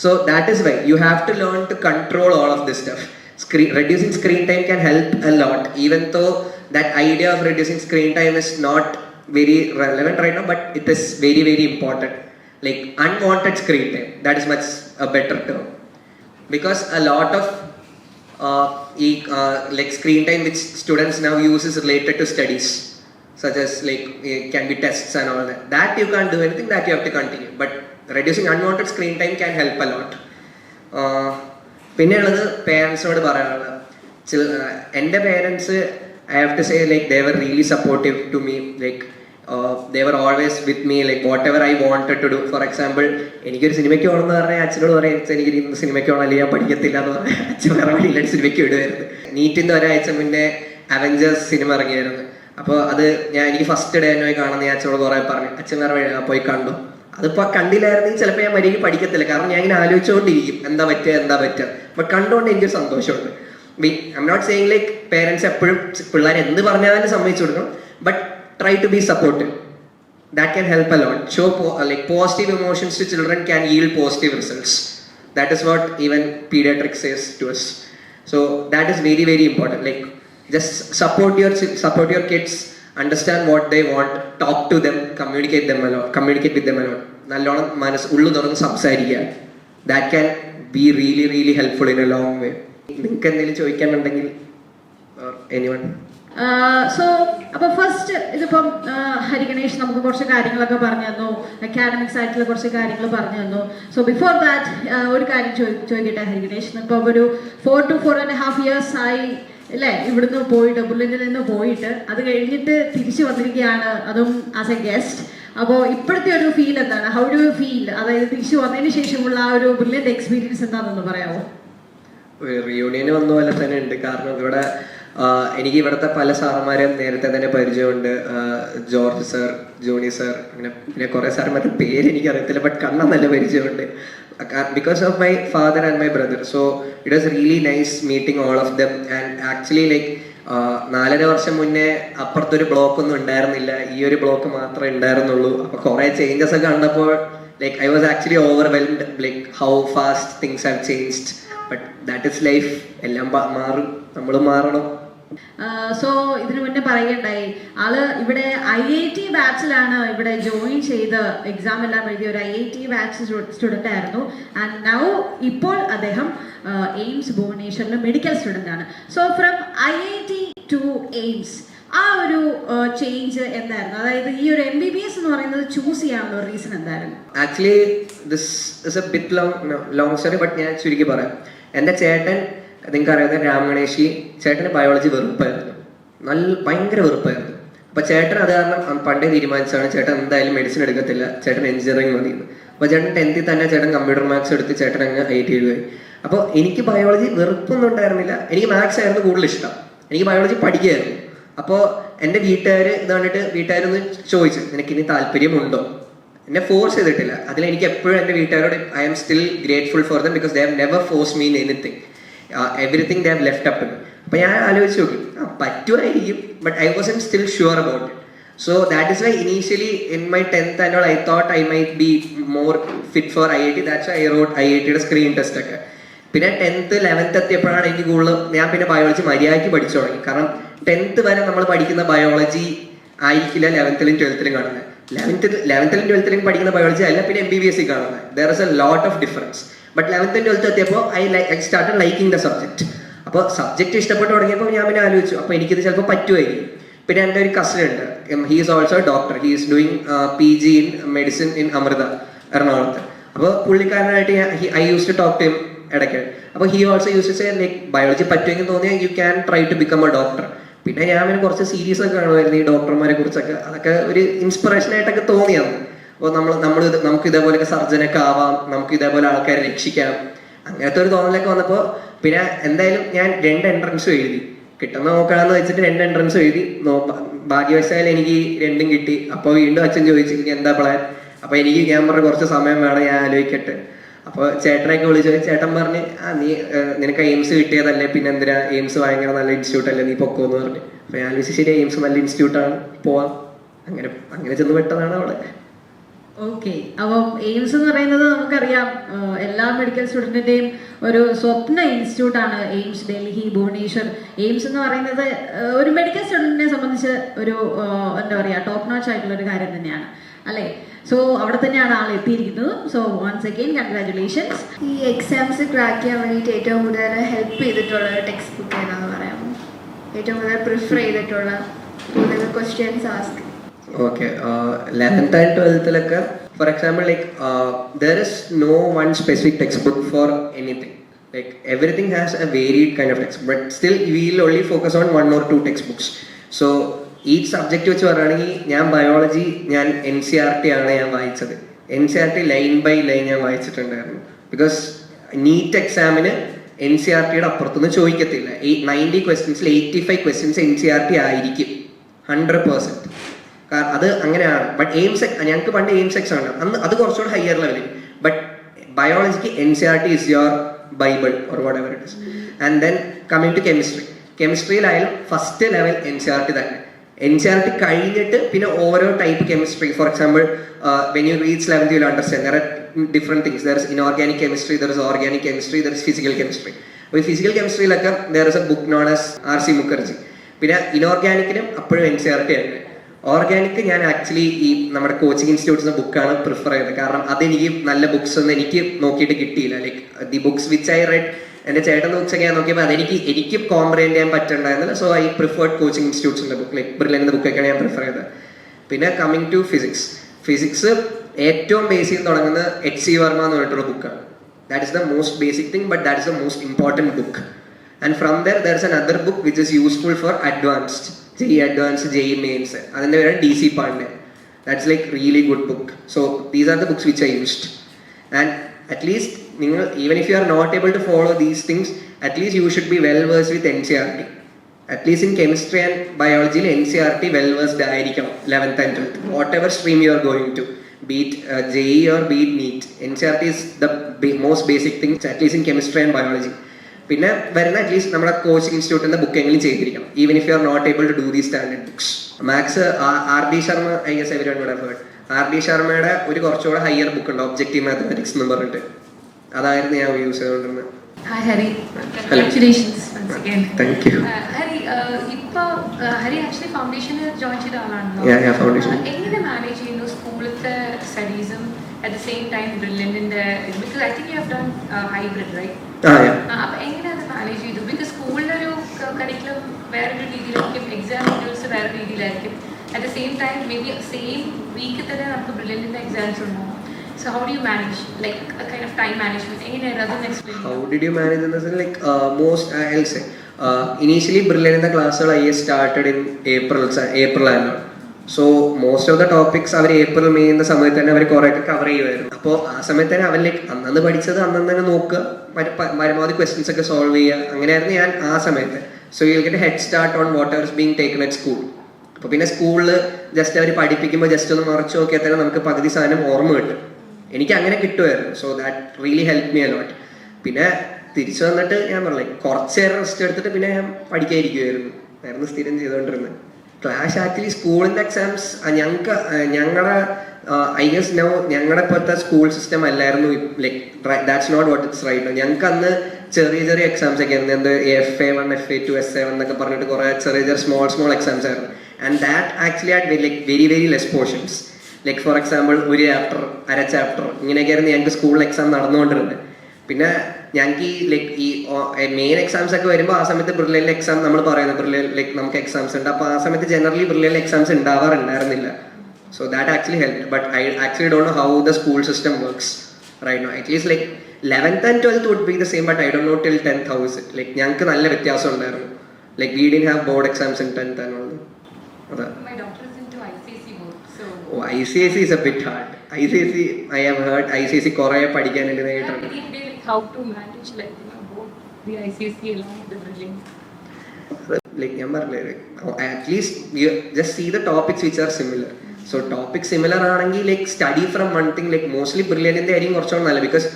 So that is why you have to learn to control all of this stuff. Reducing screen time can help a lot, even though that idea of reducing screen time is not very relevant right now, but it is very, very important. Like unwanted screen time, that is much a better term, because a lot of like screen time which students now use is related to studies, such as like it can be tests and all that you can't do anything, that you have to continue, but reducing unwanted screen time can help a lot. പിന്നെയുള്ളത് പേരൻസിനോട് പറയാനുള്ളത്, എൻ്റെ parents I have to say, like they were really supportive to me, like they were always with me, like whatever I wanted to do. For example, എനിക്കൊരു സിനിമയ്ക്ക് പോകണമെന്ന് പറഞ്ഞാൽ അച്ഛനോട് പറയാം, എനിക്ക് ഇന്ന് സിനിമയ്ക്ക് പോകണം, അല്ലെങ്കിൽ ഞാൻ പഠിക്കത്തില്ല എന്ന് പറഞ്ഞാൽ അച്ഛൻ വേറെ വഴിയില്ല, സിനിമയ്ക്ക് വിടുമായിരുന്നു. നീറ്റിൻ്റെ ഒരാഴ്ച മുന്നേ അവഞ്ചേഴ്സ് സിനിമ ഇറങ്ങിയായിരുന്നു. അപ്പോൾ അത് എനിക്ക് ഫസ്റ്റ് ഡേ തന്നെ പോയി കാണുന്ന ഞാൻ അച്ഛനോട് കുറേ പറഞ്ഞു. അച്ഛൻ വേറെ വഴി പോയി കണ്ടു. അതിപ്പോൾ കണ്ടില്ലായിരുന്നെങ്കിൽ ചിലപ്പോൾ ഞാൻ മര്യാദയ്ക്ക് പഠിക്കത്തില്ല, കാരണം ഞാൻ ഇങ്ങനെ ആലോചിച്ചുകൊണ്ടിരിക്കും എന്താ പറ്റുക. ബട്ട് കണ്ടുകൊണ്ട് എനിക്കൊരു സന്തോഷമുണ്ട്. I'm not saying like parents എപ്പോഴും പിള്ളേർ എന്ത് പറഞ്ഞാലും സമ്മതിച്ചു കൊടുക്കണം, but try to be supportive. That can help a lot. Show like positive emotions to children can yield positive results. That is what even pediatrics says to us. So that is very, very important. Like just support your kids understand what they want, talk to them, communicate with them a lot. നല്ലോണം ഉള്ളു തുറന്ന് സംസാരിക്കുക. That can be really really helpful in a long way. നിങ്ങൾക്ക് എന്തെങ്കിലും ചോദിക്കാനുണ്ടെങ്കിൽ anyone? So അപ്പോൾ first ഇതിപ്പം ഹരിഗണേഷ് നമുക്ക് കുറച്ച് കാര്യങ്ങളൊക്കെ പറഞ്ഞു തന്നു, അക്കാഡമിക്സ് ആയിട്ടുള്ള കുറച്ച് കാര്യങ്ങൾ പറഞ്ഞു തന്നു. സോ ബിഫോർ ദാറ്റ് ഒരു കാര്യം ചോദിക്കട്ടെ ഹരിഗണേഷ്, ഇപ്പോൾ ഒരു 4 to 4.5 years ആയി അല്ലേ ഇവിടുന്ന് പോയിട്ട്, ബുള്ളറ്റിൽ നിന്ന് പോയിട്ട് അത് കഴിഞ്ഞിട്ട് തിരിച്ചു വന്നിരിക്കുകയാണ്, അതും ആസ് എ ഗസ്റ്റ്. അപ്പോൾ ഇപ്പോഴത്തെ ഒരു ഫീൽ എന്താണ്? How do you feel? അതായത് തിരിച്ചു വന്നതിന് ശേഷമുള്ള ആ ഒരു ബുള്ളറ്റ് എക്സ്പീരിയൻസ് എന്താണെന്ന് പറയാമോ? റിയൂണിയന് വന്ന പോലെ തന്നെ ഉണ്ട്. കാരണം ഇവിടെ എനിക്ക് ഇവിടുത്തെ പല സാറന്മാരെയും നേരത്തെ തന്നെ പരിചയമുണ്ട്. ജോർജ് സർ, ജോണി സർ, അങ്ങനെ പിന്നെ കുറേ സാറന്മാരുടെ പേര് എനിക്ക് അറിയത്തില്ല, ബട്ട് കണ്ണ നല്ല പരിചയമുണ്ട് because of my father and my brother. So it was really nice meeting all of them. And actually like 4.5 വർഷം മുന്നേ അപ്പുറത്തൊരു ബ്ലോക്ക് ഒന്നും ഉണ്ടായിരുന്നില്ല, ഈ ഒരു ബ്ലോക്ക് മാത്രമേ ഉണ്ടായിരുന്നുള്ളൂ. അപ്പൊ കുറെ ചേഞ്ചസ് ഒക്കെ കണ്ടപ്പോൾ like I was actually overwhelmed like how fast things have changed. But that is life. എല്ലാം മാറും, നമ്മൾ മാറണം. സോ ഇതിനു മുന്നേ പറയുകയുണ്ടായി, ആള് ഇവിടെ IIT ബാച്ചിലാണ് ഇവിടെ ജോയിൻ ചെയ്ത് എക്സാം എല്ലാം എഴുതിയ ഒരു IIT ബാച്ച് സ്റ്റുഡൻ്റ് ആയിരുന്നു. ആൻഡ് നൗ ഇപ്പോൾ അദ്ദേഹം എയിംസ് ഭുവനേശ്വറിലെ മെഡിക്കൽ സ്റ്റുഡൻ്റ് ആണ്. So from IIT to AIIMS ആ ഒരു ചേഞ്ച് എന്തായിരുന്നു? അതായത് ഈ ഒരു MBBS എന്ന് പറയുന്നത് ചൂസ് ചെയ്യാനുള്ള ഒരു റീസൺ എന്തായിരുന്നു? Actually this is A bit long story, but ഞാൻ ചുരുക്കി പറയാം. എൻ്റെ ചേട്ടൻ, നിങ്ങൾക്ക് അറിയാവുന്ന രാം ഗണേഷി, ചേട്ടന് ബയോളജി വെറുപ്പായിരുന്നു, ഭയങ്കര വെറുപ്പായിരുന്നു. അപ്പൊ ചേട്ടൻ അത് കാരണം പണ്ടേ തീരുമാനിച്ചാണ് ചേട്ടൻ എന്തായാലും മെഡിസിൻ എടുക്കത്തില്ല, ചേട്ടൻ എഞ്ചിനീയറിംഗ് മതിയെന്ന്. അപ്പൊ ചേട്ടൻ 10th തന്നെ ചേട്ടൻ കമ്പ്യൂട്ടർ മാത്സ് എടുത്ത് ചേട്ടൻ അങ്ങ് IIT എഴുതുകയായി. അപ്പോൾ എനിക്ക് ബയോളജി വെറുപ്പൊന്നും ഉണ്ടായിരുന്നില്ല, എനിക്ക് മാത്സ് ആയിരുന്നു കൂടുതൽ ഇഷ്ടം, എനിക്ക് ബയോളജി പഠിക്കുകയായിരുന്നു. അപ്പോൾ എൻ്റെ വീട്ടുകാർ ഇത് കണ്ടിട്ട് വീട്ടുകാരൊന്ന് ചോദിച്ചു, നിനക്ക് ഇനി താല്പര്യമുണ്ടോ? എന്നെ ഫോഴ്സ് ചെയ്തിട്ടില്ല. അതിലെനിക്ക് എപ്പോഴും എൻ്റെ വീട്ടുകാരോട് I am still grateful for them because they have never force me in anything. Everything they have left up to me. അപ്പോൾ ഞാൻ ആലോചിച്ച് നോക്കി, പറ്റുമായിരിക്കും, but I was still sure about it. So that is why initially in my 10th annual I thought I might be more fit for IIT. That's why I wrote IIT യുടെ screen test ഒക്കെ. പിന്നെ 10th 11th എത്തിയപ്പോഴാണ് എനിക്ക് കൂടുതൽ ഞാൻ പിന്നെ biology മര്യാദയ്ക്ക് പഠിച്ചു തുടങ്ങി. കാരണം 10th വരെ നമ്മൾ പഠിക്കുന്ന ബയോളജി ആയിരിക്കില്ല 11th 12th കാണുന്നത്. 11th 12th പഠിക്കുന്ന ബയോളജി അല്ല പിന്നെ MBBS കാണുന്നത്. There is a lot of difference. But 11th 12th എത്തിയപ്പോൾ I started liking the subject. അപ്പോൾ സബ്ജക്റ്റ് ഇഷ്ടപ്പെട്ട് തുടങ്ങിയപ്പോൾ ഞാൻ പിന്നെ ആലോചിച്ചു, അപ്പോൾ എനിക്കിത് ചിലപ്പോൾ പറ്റുമായിരിക്കും. പിന്നെ എൻ്റെ ഒരു കസിൻ ഉണ്ട്, he is also doctor, he is doing PG in medicine in Amrita എറണാകുളത്ത്. അപ്പോൾ പുള്ളിക്കാരനായിട്ട് I use to talk to him ഇടയ്ക്ക്. അപ്പോൾ he also use to say like biology പറ്റുമെങ്കിൽ തോന്നിയാൽ you can try to become a doctor. പിന്നെ ഞാൻ പിന്നെ കുറച്ച് സീരീസ് ഒക്കെ കാണുമായിരുന്നു ഈ ഡോക്ടർമാരെ കുറിച്ചൊക്കെ, അതൊക്കെ ഒരു ഇൻസ്പിറേഷൻ ആയിട്ടൊക്കെ തോന്നിയാണ്. അപ്പോൾ നമുക്ക് ഇതേപോലെയൊക്കെ സർജനൊക്കെ ആവാം, നമുക്ക് ഇതേപോലെ ആൾക്കാരെ രക്ഷിക്കാം, അങ്ങനത്തെ ഒരു തോന്നലൊക്കെ വന്നപ്പോൾ പിന്നെ എന്തായാലും ഞാൻ 2 എൻട്രൻസും എഴുതി. കിട്ടുന്ന നോക്കാന്ന് വെച്ചിട്ട് 2 എൻട്രൻസ് എഴുതി. ഭാഗ്യവശാൽ എനിക്ക് 2ഉം കിട്ടി. അപ്പോൾ വീണ്ടും അച്ഛൻ ചോദിച്ചു എനിക്ക് എന്താ പ്ലാൻ. അപ്പോൾ ഞാൻ പറഞ്ഞ കുറച്ച് സമയം വേണം, ഞാൻ ആലോചിക്കട്ടെ. അപ്പോൾ ചേട്ടനൊക്കെ വിളിച്ചു, ചേട്ടൻ പറഞ്ഞ് നിനക്ക് എയിംസ് കിട്ടിയതല്ലേ, പിന്നെ എന്തിനാ, എയിംസ് ഭയങ്കര നല്ല ഇൻസ്റ്റിറ്റ്യൂട്ട് അല്ലേ, നീ പൊക്കോന്ന് പറഞ്ഞു. അപ്പോൾ ഞാൻ ആലോചിച്ചു ശരി, എയിംസ് നല്ല ഇൻസ്റ്റിറ്റ്യൂട്ടാണ്, പോവാം. അങ്ങനെ ചെന്ന് പെട്ടതാണ് അവിടെ. ഓക്കെ, അപ്പം എയിംസ് എന്ന് പറയുന്നത് നമുക്കറിയാം എല്ലാ മെഡിക്കൽ സ്റ്റുഡൻറ്റിൻ്റെയും ഒരു സ്വപ്ന ഇൻസ്റ്റിറ്റ്യൂട്ടാണ് എയിംസ് ഡൽഹി ഭുവനേശ്വർ. എയിംസ് എന്ന് പറയുന്നത് ഒരു മെഡിക്കൽ സ്റ്റുഡൻറ്റിനെ സംബന്ധിച്ച് ഒരു എന്താ പറയുക ടോപ്പ് നോച്ച് ആയിട്ടുള്ള ഒരു കാര്യം തന്നെയാണ് അല്ലേ? സോ അവിടെ തന്നെയാണ് ആൾ എത്തിയിരിക്കുന്നത്. So once again congratulations. ഈ എക്സാംസ് ക്രാക്ക് ചെയ്യാൻ വേണ്ടിയിട്ട് ഏറ്റവും കൂടുതൽ ഹെൽപ്പ് ചെയ്തിട്ടുള്ള ടെക്സ്റ്റ് ബുക്ക് ഏതാണെന്ന് പറയാമോ? ഏറ്റവും കൂടുതൽ പ്രിഫർ ചെയ്തിട്ടുള്ള കൂടുതൽ questions ask. Okay, 11th and 12th for example, like there is no one specific textbook for anything. Like everything has a varied kind of textbook, but still we will only focus on 1 or 2 textbooks. So each subject വെച്ച് പറയുകയാണെങ്കിൽ ഞാൻ biology ഞാൻ NCERT ആണ് ഞാൻ വായിച്ചത്. NCERT line by line ഞാൻ വായിച്ചിട്ടുണ്ടായിരുന്നു. Because NEET എക്സാമിന് NCERTയുടെ അപ്പുറത്തൊന്നും ചോദിക്കത്തില്ല. 90 ക്വസ്റ്റ്യൻസിൽ 85 questions NCERT ആയിരിക്കും 100%. അത് അങ്ങനെയാണ്. ബട്ട് എയിംസ് ഞങ്ങൾക്ക് പണ്ട് എയിംസ് എക്സാം ആണ്, അന്ന് അത് കുറച്ചുകൂടെ ഹയർ ലെവലിൽ. ബട്ട് ബയോളജിക്ക് NCERT is your bible or whatever it is. And then coming to കെമിസ്ട്രിയിലായാലും ഫസ്റ്റ് ലെവൽ NCERT തന്നെ. NCERT കഴിഞ്ഞിട്ട് പിന്നെ ഓരോ type chemistry, for example when you reach 11th you will understand there are different things. There is inorganic chemistry, there is organic chemistry, there is physical chemistry. അപ്പോൾ ഈ physical കെമിസ്ട്രിയിലൊക്കെ there is a book known as RC Mukherjee. പിന്നെ ഇനോർഗാനിക്കിനും അപ്പോഴും NCERT ആയിരുന്നു. Organic ഞാൻ actually ഈ നമ്മുടെ കോച്ചിങ് ഇൻസ്റ്റിറ്റ്യൂട്ട്സിന്റെ ബുക്കാണ് പ്രിഫർ ചെയ്തത്. കാരണം അതെനിക്ക് നല്ല ബുക്സ് ഒന്നും എനിക്ക് നോക്കിയിട്ട് കിട്ടിയില്ല. Like the books which I read, എൻ്റെ ചേട്ടൻ്റെ ബുക്സ് ഒക്കെ ഞാൻ നോക്കിയപ്പോൾ എനിക്ക് കോംപ്രഹെൻഡ് ചെയ്യാൻ പറ്റുന്നുണ്ടായിരുന്നില്ല. സോ ഐ പ്രിഫേർഡ് കോച്ചിങ് ഇൻസ്റ്റിറ്റ്യൂട്ട്സിന്റെ ബുക്ക്, ലൈക്ക് ബ്രില്യൻ്റെ ബുക്കൊക്കെയാണ് ഞാൻ പ്രിഫർ ചെയ്തത്. പിന്നെ കമ്മിങ് ടു ഫിസിക്സ് ഏറ്റവും ബേസിൽ തുടങ്ങുന്ന HC വർമ്മ എന്ന് പറഞ്ഞിട്ടുള്ള ബുക്കാണ്. That is the most basic thing, but that is the most important book. And from there is another book which is useful for advanced JEE Advanced, JEE Mains. അതിൻ്റെ പേരാണ് DC Pandey. That's like really good book. So these are the books which I used. And at least even if you are not able to follow these things, at least you should be well versed with NCERT. At least in chemistry and biology, NCERT well versed ആയിരിക്കണം 11th and 12th. Whatever stream you are going to, be it JEE or be it NEET, NCERT is the most basic thing, at least in chemistry and biology. പിന്നെ വരുന്ന at least നമ്മുടെ coaching ഇൻസ്റ്റിറ്റ്യൂട്ടിന്റെ book എങ്കിലും ചെയ്തിരിക്കണം, even if you are not able to do the standard books. Maths R.D. Sharma, I guess everyone would have heard. R.D. ശർമ്മയുടെ ഒരു കുറച്ചുകൂടെ higher book ഉണ്ട്, ഒബ്ജക്റ്റീവ് മാത്തമാറ്റിക്സ് എന്ന് പറഞ്ഞിട്ട്. അതായിരുന്നു ഞാൻ യൂസ് ചെയ്തുകൊണ്ടിരുന്നത്. Hi Hari, congratulations once again. Thank you. Hari, Hari actually foundation join ചെയ്ത ആളാണല്ലോ. Yeah, foundation. എങ്ങനെ മാനേജ് ചെയ്യുന്നു സ്കൂളിലത്തെ സ്റ്റഡീസും at the same time ബ്രില്യന്റിന്റെ, because I think you have done hybrid, right? അപ്പൊ എങ്ങനെ അത് മാനേജ് ചെയ്തു? ബിക്കോസ് സ്കൂളിലൊരു കരിക്കുലം വേറൊരു രീതിയിലായിരിക്കും, എക്സാം ഷെഡ്യൂൾസ് വേറെ രീതിയിലായിരിക്കും. At the same time may be same വീക്കിൽ തന്നെ നമുക്ക് ബ്രില്യന്റിന്റെ എക്സാംസ് ഉണ്ടാവും. So how do you manage, like a kind of time management? How did you manage in the sense, like I'll say initially brilliant in the classes I started in April and so most of the topics അവർ April May എന്ന സമയത്ത് തന്നെ അവർ കുറേയൊക്കെ cover ചെയ്യുമായിരുന്നു. അപ്പോൾ ആ സമയത്ത് തന്നെ അവർ ലൈക്ക് അന്നു പഠിച്ചത് അന്നു തന്നെ നോക്കുക, പരമാവധി ക്വസ്റ്റ്യൻസ് ഒക്കെ സോൾവ് ചെയ്യുക, അങ്ങനെയായിരുന്നു ഞാൻ ആ സമയത്ത്. So you will get head start on what ever is being taken at school. അപ്പോൾ പിന്നെ സ്കൂളിൽ ജസ്റ്റ് അവർ പഠിപ്പിക്കുമ്പോൾ ജസ്റ്റ് ഒന്ന് മറച്ചു നോക്കിയാൽ തന്നെ നമുക്ക് പകുതി സാധനം ഓർമ്മ കിട്ടും. എനിക്ക് അങ്ങനെ കിട്ടുമായിരുന്നു. So that really help me allot. പിന്നെ തിരിച്ചു വന്നിട്ട് ഞാൻ പറഞ്ഞില്ലേ കുറച്ച് നേരം റെസ്റ്റ് എടുത്തിട്ട് പിന്നെ ഞാൻ പഠിക്കാതിരിക്കുമായിരുന്നു സ്ഥിരം ചെയ്തുകൊണ്ടിരുന്നത്. ക്ലാഷ് ആക്ച്വലി സ്കൂളിൻ്റെ എക്സാംസ് ഞങ്ങളുടെ ഐ ഗസ് നോ ഞങ്ങളുടെ ഇപ്പോഴത്തെ സ്കൂൾ സിസ്റ്റം അല്ലായിരുന്നു like that's not what it's right. ഞങ്ങൾക്ക് അന്ന് ചെറിയ എക്സാംസ് ഒക്കെ ആയിരുന്നു. എന്ത് FA1, FA2, SA1 എന്നൊക്കെ പറഞ്ഞിട്ട് കുറേ ചെറിയ സ്മോൾ എക്സാംസ് ആയിരുന്നു. And that actually add like very less portions. Like for example ഒരു ചാപ്റ്റർ, അര ചാപ്റ്റർ, ഇങ്ങനെയൊക്കെയായിരുന്നു ഞങ്ങൾക്ക് സ്കൂളിൽ എക്സാം നടന്നുകൊണ്ടിരുന്നത്. പിന്നെ ഞങ്ങൾക്ക് ഈ ലൈക്ക് ഈ മെയിൻ എക്സാംസ് ഒക്കെ വരുമ്പോൾ ആ സമയത്ത് ബ്രില്യൻ്റ് എക്സാം നമ്മൾ പറയുന്നത് ലൈക്ക് നമുക്ക് എക്സാംസ് ഉണ്ട്. അപ്പോൾ ആ സമയത്ത് ജനറലി ബ്രില്യൻ്റ് എക്സാംസ് ഉണ്ടാവാറുണ്ടായിരുന്നില്ല. So that actually help. But I actually don't know how the school system works right now. At least like 11th and 12th would be the same, but I don't know till 10th how is it. Like ഞങ്ങൾക്ക് നല്ല വ്യത്യാസം ഉണ്ടായിരുന്നു. Like we didn't have board exams in 10th and all. My daughter is into ICSE board, so ICSE is a bit hard. ICSE I have heard ICSE കുറേ പഠിക്കാനുണ്ട് നേരിട്ടുണ്ട്. How to manage like both the ICSE along with the brilliant. Like ഞാൻ പറഞ്ഞില്ലേ at least you just see the topics which are similar. So topics similar ആണെങ്കിൽ like study from one thing, like mostly brilliant ആയിരിക്കും കുറച്ചുകൂടെ നല്ല because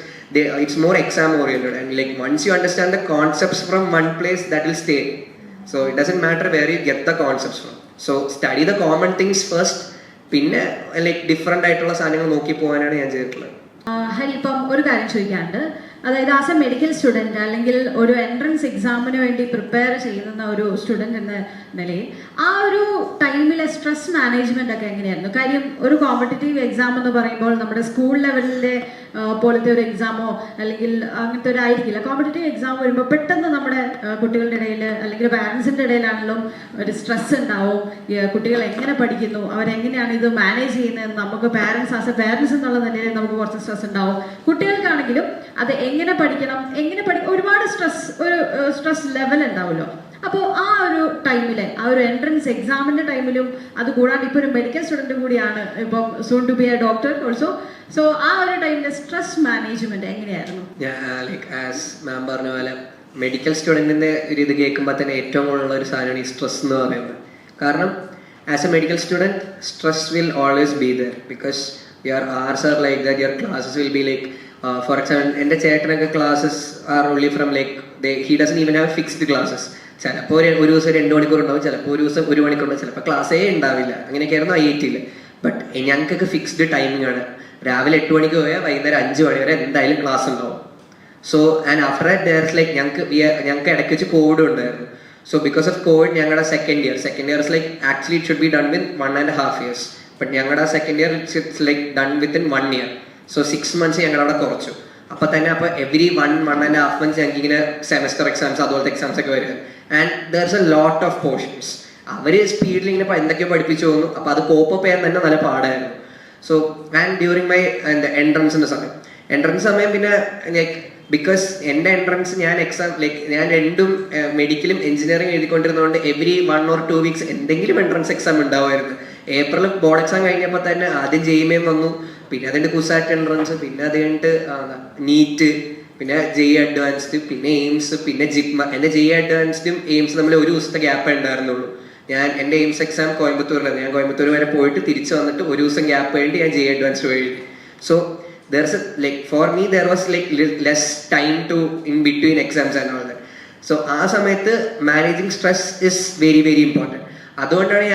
it's more exam oriented and like once you understand the concepts from one place that will stay. So it doesn't matter where you get the concepts from. So study the common things first, പിന്നെ like different ആയിട്ടുള്ള സാധനങ്ങൾ നോക്കി പോകാനാണ് ഞാൻ ചെയ്തിട്ടുള്ളത്. ഹരി, ഇപ്പം ഒരു കാര്യം ചോദിക്കാനുണ്ട്. അതായത് ആസ് എ മെഡിക്കൽ സ്റ്റുഡൻറ്റ് അല്ലെങ്കിൽ ഒരു എൻട്രൻസ് എക്സാമിന് വേണ്ടി പ്രിപ്പയർ ചെയ്യുന്ന ഒരു സ്റ്റുഡൻറ്റ് എന്ന നിലയിൽ ആ ഒരു ടൈമിലെ സ്ട്രെസ് മാനേജ്മെൻ്റ് ഒക്കെ എങ്ങനെയായിരുന്നു? കാര്യം ഒരു കോമ്പറ്റേറ്റീവ് എക്സാം എന്ന് പറയുമ്പോൾ നമ്മുടെ സ്കൂൾ ലെവലിലെ പോലത്തെ ഒരു എക്സാമോ അല്ലെങ്കിൽ അങ്ങനത്തെ ഒരു ആയിരിക്കില്ല. കോമ്പറ്റേറ്റീവ് എക്സാം വരുമ്പോൾ പെട്ടെന്ന് നമ്മുടെ കുട്ടികളുടെ ഇടയിൽ അല്ലെങ്കിൽ പാരൻസിൻ്റെ ഇടയിലാണെങ്കിലും ഒരു സ്ട്രെസ് ഉണ്ടാവും. കുട്ടികൾ എങ്ങനെ പഠിക്കുന്നു, അവരെങ്ങനെയാണ് ഇത് മാനേജ് ചെയ്യുന്നത്, നമുക്ക് ആസ് എ പാരൻസ് എന്നുള്ള നിലയിൽ നമുക്ക് കുറച്ച് സ്ട്രെസ് ഉണ്ടാവും. കുട്ടികൾക്കാണെങ്കിലും അത് എങ്ങനെ പഠിക്കണം, ഒരുപാട് സ്ട്രെസ് ലെവൽ ഉണ്ടാവുമല്ലോ. അപ്പോൾ ആ ഒരു ടൈമിലെ ആ ഒരു എൻട്രൻസ് എക്സാമിൻ്റെ ടൈമിലും അത് കൂടാണ്ട് ഇപ്പോൾ ഒരു മെഡിക്കൽ സ്റ്റുഡൻറ്റ് കൂടിയാണ്, ഇപ്പം soon to be a doctor also. So ആ ഒരു ടൈമിലെ സ്ട്രെസ് മാനേജ്മെന്റ് എങ്ങനെയായിരുന്നു? ലൈക്ക് ആസ് മാം പറഞ്ഞ പോലെ മെഡിക്കൽ സ്റ്റുഡൻറ്റിൻ്റെ ഒരു ഇത് കേൾക്കുമ്പോൾ തന്നെ ഏറ്റവും കൂടുതലുള്ള ഒരു സാധനമാണ് ഈ സ്ട്രെസ് എന്ന് പറയുന്നത്. കാരണം as A medical student stress will always be there because your hours are like that, your classes will be like for example എൻ്റെ ചേട്ടനൊക്കെ classes are only from like he doesn't even have fixed classes. ചിലപ്പോൾ ഒരു ദിവസം 2 മണിക്കൂർ ഉണ്ടാവും, ചിലപ്പോൾ ഒരു ദിവസം 1 മണിക്കൂർ ഉണ്ടാവും, ചിലപ്പോൾ ക്ലാസ്സേ ഉണ്ടാവില്ല. അങ്ങനെയൊക്കെയായിരുന്നു IIT-ൽ. ബട്ട് ഞങ്ങൾക്കൊക്കെ ഫിക്സ്ഡ് ടൈമിംഗ് ആണ്. രാവിലെ 8 മണിക്ക് പോയാൽ വൈകുന്നേരം 5 മണി വരെ എന്തായാലും ക്ലാസ് ഉണ്ടാവും. So and after that there's like ഞങ്ങൾക്ക് ഇടയ്ക്ക് വെച്ച് കോവിഡ് ഉണ്ടായിരുന്നു. So because of COVID, ഞങ്ങളുടെ second year is like actually it should be done with 1.5 years. But ഞങ്ങളുടെ second year it's like done within 1 year. So 6 months ഞങ്ങളവിടെ കുറച്ചു. അപ്പോൾ തന്നെ അപ്പോൾ every 1.5 months ഞങ്ങൾക്ക് ഇങ്ങനെ സെമസ്റ്റർ എക്സാംസ് അതുപോലത്തെ എക്സാംസ് ഒക്കെ വരും. And there's a lot of portions. അവർ സ്പീഡിൽ ഇങ്ങനെ എന്തൊക്കെയോ പഠിപ്പിച്ചു തോന്നുന്നു. അപ്പോൾ അത് കോപ്പ് ചെയ്യാൻ തന്നെ നല്ല പാടായിരുന്നു. സോ ആൻഡ് ഡ്യൂറിങ് മൈ എൻട്രൻസിൻ്റെ സമയം പിന്നെ ലൈക്ക് ബിക്കോസ് എൻ്റെ എൻട്രൻസ് ഞാൻ എക്സാം ലൈക്ക് ഞാൻ രണ്ടും മെഡിക്കലും എഞ്ചിനീയറിംഗ് എഴുതിക്കൊണ്ടിരുന്നതുകൊണ്ട് എവറി 1 or 2 weeks എന്തെങ്കിലും എൻട്രൻസ് എക്സാം ഉണ്ടാവുമായിരുന്നു. ഏപ്രിൽ ബോർഡ് എക്സാം കഴിഞ്ഞപ്പോൾ തന്നെ ആദ്യം JEE വന്നു, പിന്നെ അതിൻ്റെ കുസാറ്റ് എൻട്രൻസ്, പിന്നെ അത് കഴിഞ്ഞിട്ട് നീറ്റ്, പിന്നെ JEE അഡ്വാൻസ്ഡ്, പിന്നെ എയിംസ്, പിന്നെ ജിപ്മ. എൻ്റെ JEE അഡ്വാൻസ്ഡും എയിംസ് തമ്മിൽ ഒരു ദിവസത്തെ ഗ്യാപ്പ് ഉണ്ടായിരുന്നുള്ളൂ. എൻ്റെ എയിംസ് എക്സാം കോയമ്പത്തൂരിലായിരുന്നു. ഞാൻ കോയമ്പത്തൂർ വരെ പോയിട്ട് തിരിച്ച് വന്നിട്ട് ഒരു ദിവസം ഗ്യാപ്പ് കഴിഞ്ഞിട്ട് ഞാൻ JEE അഡ്വാൻസ്ഡ് എഴുതി. So there's a like for me there was like less time to in between exams and all that. So ആ സമയത്ത് managing stress is very very important. അതുകൊണ്ടാണ്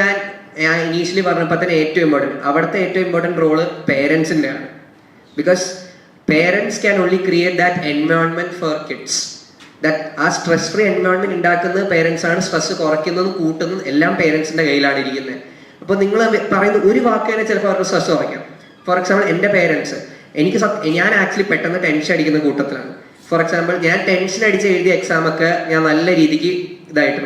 ഞാൻ ഇനീഷ്യലി പറഞ്ഞപ്പോൾ തന്നെ അവിടുത്തെ ഏറ്റവും ഇമ്പോർട്ടൻറ്റ് റോള് പേരൻസിൻ്റെ ആണ്. Because parents can only create that environment for kids. That ആ സ്ട്രെസ് ഫ്രീ എൻവയോൺമെന്റ് ഉണ്ടാക്കുന്നത് പേരൻസ് ആണ്. സ്ട്രെസ് കുറയ്ക്കുന്നതും കൂട്ടുന്നതും എല്ലാം പേരൻസിന്റെ കയ്യിലാണ് ഇരിക്കുന്നത്. അപ്പോൾ നിങ്ങൾ പറയുന്ന ഒരു വാക്ക് തന്നെ ചിലപ്പോൾ അവർക്ക് സ്ട്രെസ് കുറയ്ക്കാം. ഫോർ എക്സാമ്പിൾ എൻ്റെ പേരൻസ് ഞാൻ ആക്ച്വലി പെട്ടെന്ന് ടെൻഷൻ അടിക്കുന്ന കൂട്ടത്തിലാണ്. ഫോർ എക്സാമ്പിൾ ഞാൻ ടെൻഷൻ അടിച്ച് എഴുതിയ എക്സാമൊക്കെ ഞാൻ നല്ല രീതിക്ക്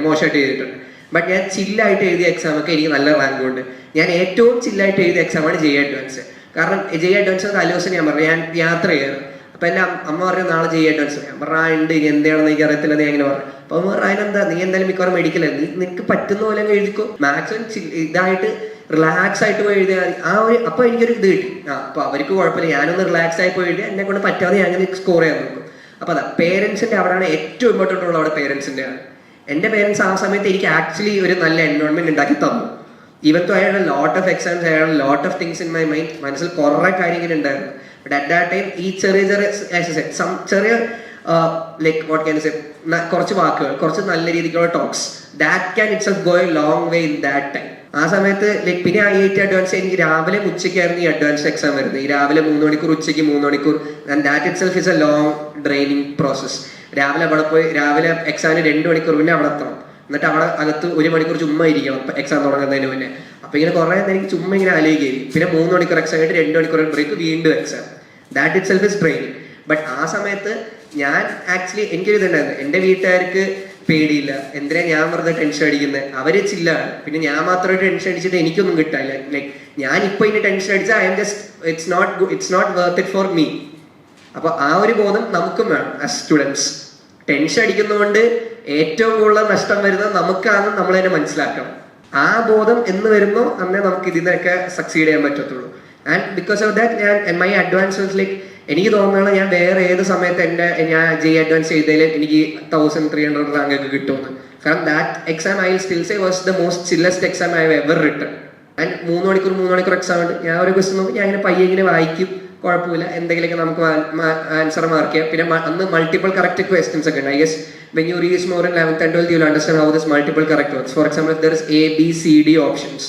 മോശമായിട്ട് ചെയ്തിട്ടുണ്ട്. ബട്ട് ഞാൻ ചില്ലായിട്ട് എഴുതിയ എക്സാമൊക്കെ എനിക്ക് നല്ല റാങ്ക് ഉണ്ട്. ഞാൻ ഏറ്റവും ചില്ലായിട്ട് എഴുതിയ എക്സാമാണ് JEE അഡ്വാൻസ്. കാരണം JEE അഡ്വാൻസ് തലേദിവസം ഞാൻ പറഞ്ഞു ഞാൻ യാത്ര ചെയ്യാറ്. അപ്പം എൻ്റെ അമ്മ പറഞ്ഞു നാളെ JEE അഡ്വാൻസ്. ഞാൻ പറഞ്ഞു ഉണ്ട്, ഇനി എന്താണെന്ന് എനിക്ക് അറിയത്തില്ല, ഞാൻ ഇങ്ങനെ പറഞ്ഞു. അപ്പോൾ അമ്മ പറഞ്ഞു അതിനെന്താ, നീ എന്തായാലും മിക്കവാറും മെഡിക്കലല്ല, നിനക്ക് പറ്റുന്ന പോലെ എഴുതിക്കോ, മാക്സിമം ഇതായിട്ട് റിലാക്സ് ആയിട്ട് പോയി എഴുതിയാൽ ആ ഒരു. അപ്പോൾ എനിക്കൊരു ഇത് കിട്ടി. അപ്പോൾ അവർക്ക് കുഴപ്പമില്ല, ഞാനൊന്ന് റിലാക്സ് ആയി പോയി എഴുതിയാൽ എന്നെ കൊണ്ട് പറ്റാതെ ഞാൻ അങ്ങനെ സ്കോർ ചെയ്യാൻ നോക്കും. അപ്പോൾ അതാ പേരൻസിൻ്റെ അവിടെയാണ് ഏറ്റവും ഇമ്പോർട്ടൻ്റ് ഉള്ളത്. അവിടെ പേരൻസിൻ്റെ ആണ്. എൻ്റെ പേരൻസ് ആ സമയത്ത് എനിക്ക് ആക്ച്വലി ഒരു നല്ല എൻവയോൺമെന്റ് ഉണ്ടാക്കി തന്നു. ഈവൻ തോ I had A lot of exams, I had A lot of things in my mind. മനസ്സിൽ കുറേ കാര്യങ്ങൾ ഉണ്ടായിരുന്നു. ബട്ട് അറ്റ് ദാറ്റ് ടൈം ഈ ചെറിയ ലൈക്ക് വാട്ട് ക്യാൻ സേ കുറച്ച് വാക്കുകൾ, കുറച്ച് നല്ല രീതിക്കുള്ള talks, that can itself go A long way in that time. ആ സമയത്ത് ലൈക്ക് പിന്നെ IIT അഡ്വാൻസ് എനിക്ക് രാവിലെ ഉച്ചയ്ക്കായിരുന്നു ഈ അഡ്വാൻസ് എക്സാം വരുന്നത്. ഈ രാവിലെ 3 മണിക്കൂർ, ഉച്ചയ്ക്ക് 3 മണിക്കൂർ. And that itself is A long draining process. രാവിലെ അവിടെ പോയി രാവിലെ എക്സാമിന് 2 മണിക്കൂർ പിന്നെ അവിടെ എത്തണം. എന്നിട്ട് അവിടെ അകത്ത് 1 മണിക്കൂർ ചുമ്മാ ഇരിക്കണം എക്സാം തുടങ്ങുന്നതിന് മുന്നേ. അപ്പൊ ഇങ്ങനെ കുറേ നേരം എനിക്ക് ചുമ്മാ ഇങ്ങനെ ആലോചിക്കും. പിന്നെ 3 മണിക്കൂർ എക്സാം ആയിട്ട് 2 മണിക്കൂർ ബ്രേക്ക്, വീണ്ടും exam. That it self is training. But ആ സമയത്ത് ഞാൻ ആക്ച്വലി എനിക്കൊരു ഇതുണ്ടായിരുന്നു. എൻ്റെ വീട്ടുകാർക്ക് പേടിയില്ല, എന്തിനാ ഞാൻ വെറുതെ ടെൻഷൻ അടിക്കുന്നത്, അവര് ചില്ലാണ്. പിന്നെ ഞാൻ മാത്രമായിട്ട് ടെൻഷൻ അടിച്ചിട്ട് എനിക്കൊന്നും കിട്ടാനില്ല. ലൈക്ക് ഞാൻ ഇപ്പൊ ഇനി ടെൻഷൻ അടിച്ചാൽ I'm just it's not worth it for me. അപ്പൊ ആ ഒരു ബോധം നമുക്കും വേണം ആസ് സ്റ്റുഡൻസ്. ടെൻഷൻ അടിക്കുന്നതുകൊണ്ട് ഏറ്റവും കൂടുതൽ നഷ്ടം വരുന്നത് നമുക്കാണെന്ന് നമ്മൾ തന്നെ മനസ്സിലാക്കണം. ആ ബോധം എന്ന് വരുമ്പോൾ അന്നേ നമുക്ക് ഇതിനൊക്കെ സക്സീഡ് ചെയ്യാൻ പറ്റത്തുള്ളൂ. ആൻഡ് ബിക്കോസ് ഓഫ് ദാറ്റ് ഞാൻ മൈ അഡ്വാൻസ് ലൈക്ക് എനിക്ക് തോന്നുന്നത് ഞാൻ വേറെ ഏത് സമയത്ത് ഞാൻ JEE അഡ്വാൻസ് ചെയ്തതിൽ എനിക്ക് 1300 റാങ്ക് ഒക്കെ കിട്ടുമെന്ന്. കാരണം that exam I will still say was the most chillest exam I have ever written. And 3 മണിക്കൂർ എക്സാം ഉണ്ട്. ഞാൻ ഒരു ക്വസ്റ്റൻ നോക്കി ഞാൻ ഇങ്ങനെ പയ്യെ ഇങ്ങനെ വായിക്കും, കുഴപ്പമില്ല, എന്തെങ്കിലുമൊക്കെ നമുക്ക് ആൻസർ മാർക്ക് ചെയ്യാം. പിന്നെ അന്ന് മൾട്ടിപ്പിൾ കറക്റ്റ് ക്വസ്റ്റൻസ് ഒക്കെ ഉണ്ട്. I guess when you reach more in 11th and 12th you will understand how this multiple correct works. For example, if there is A, B, C, D options,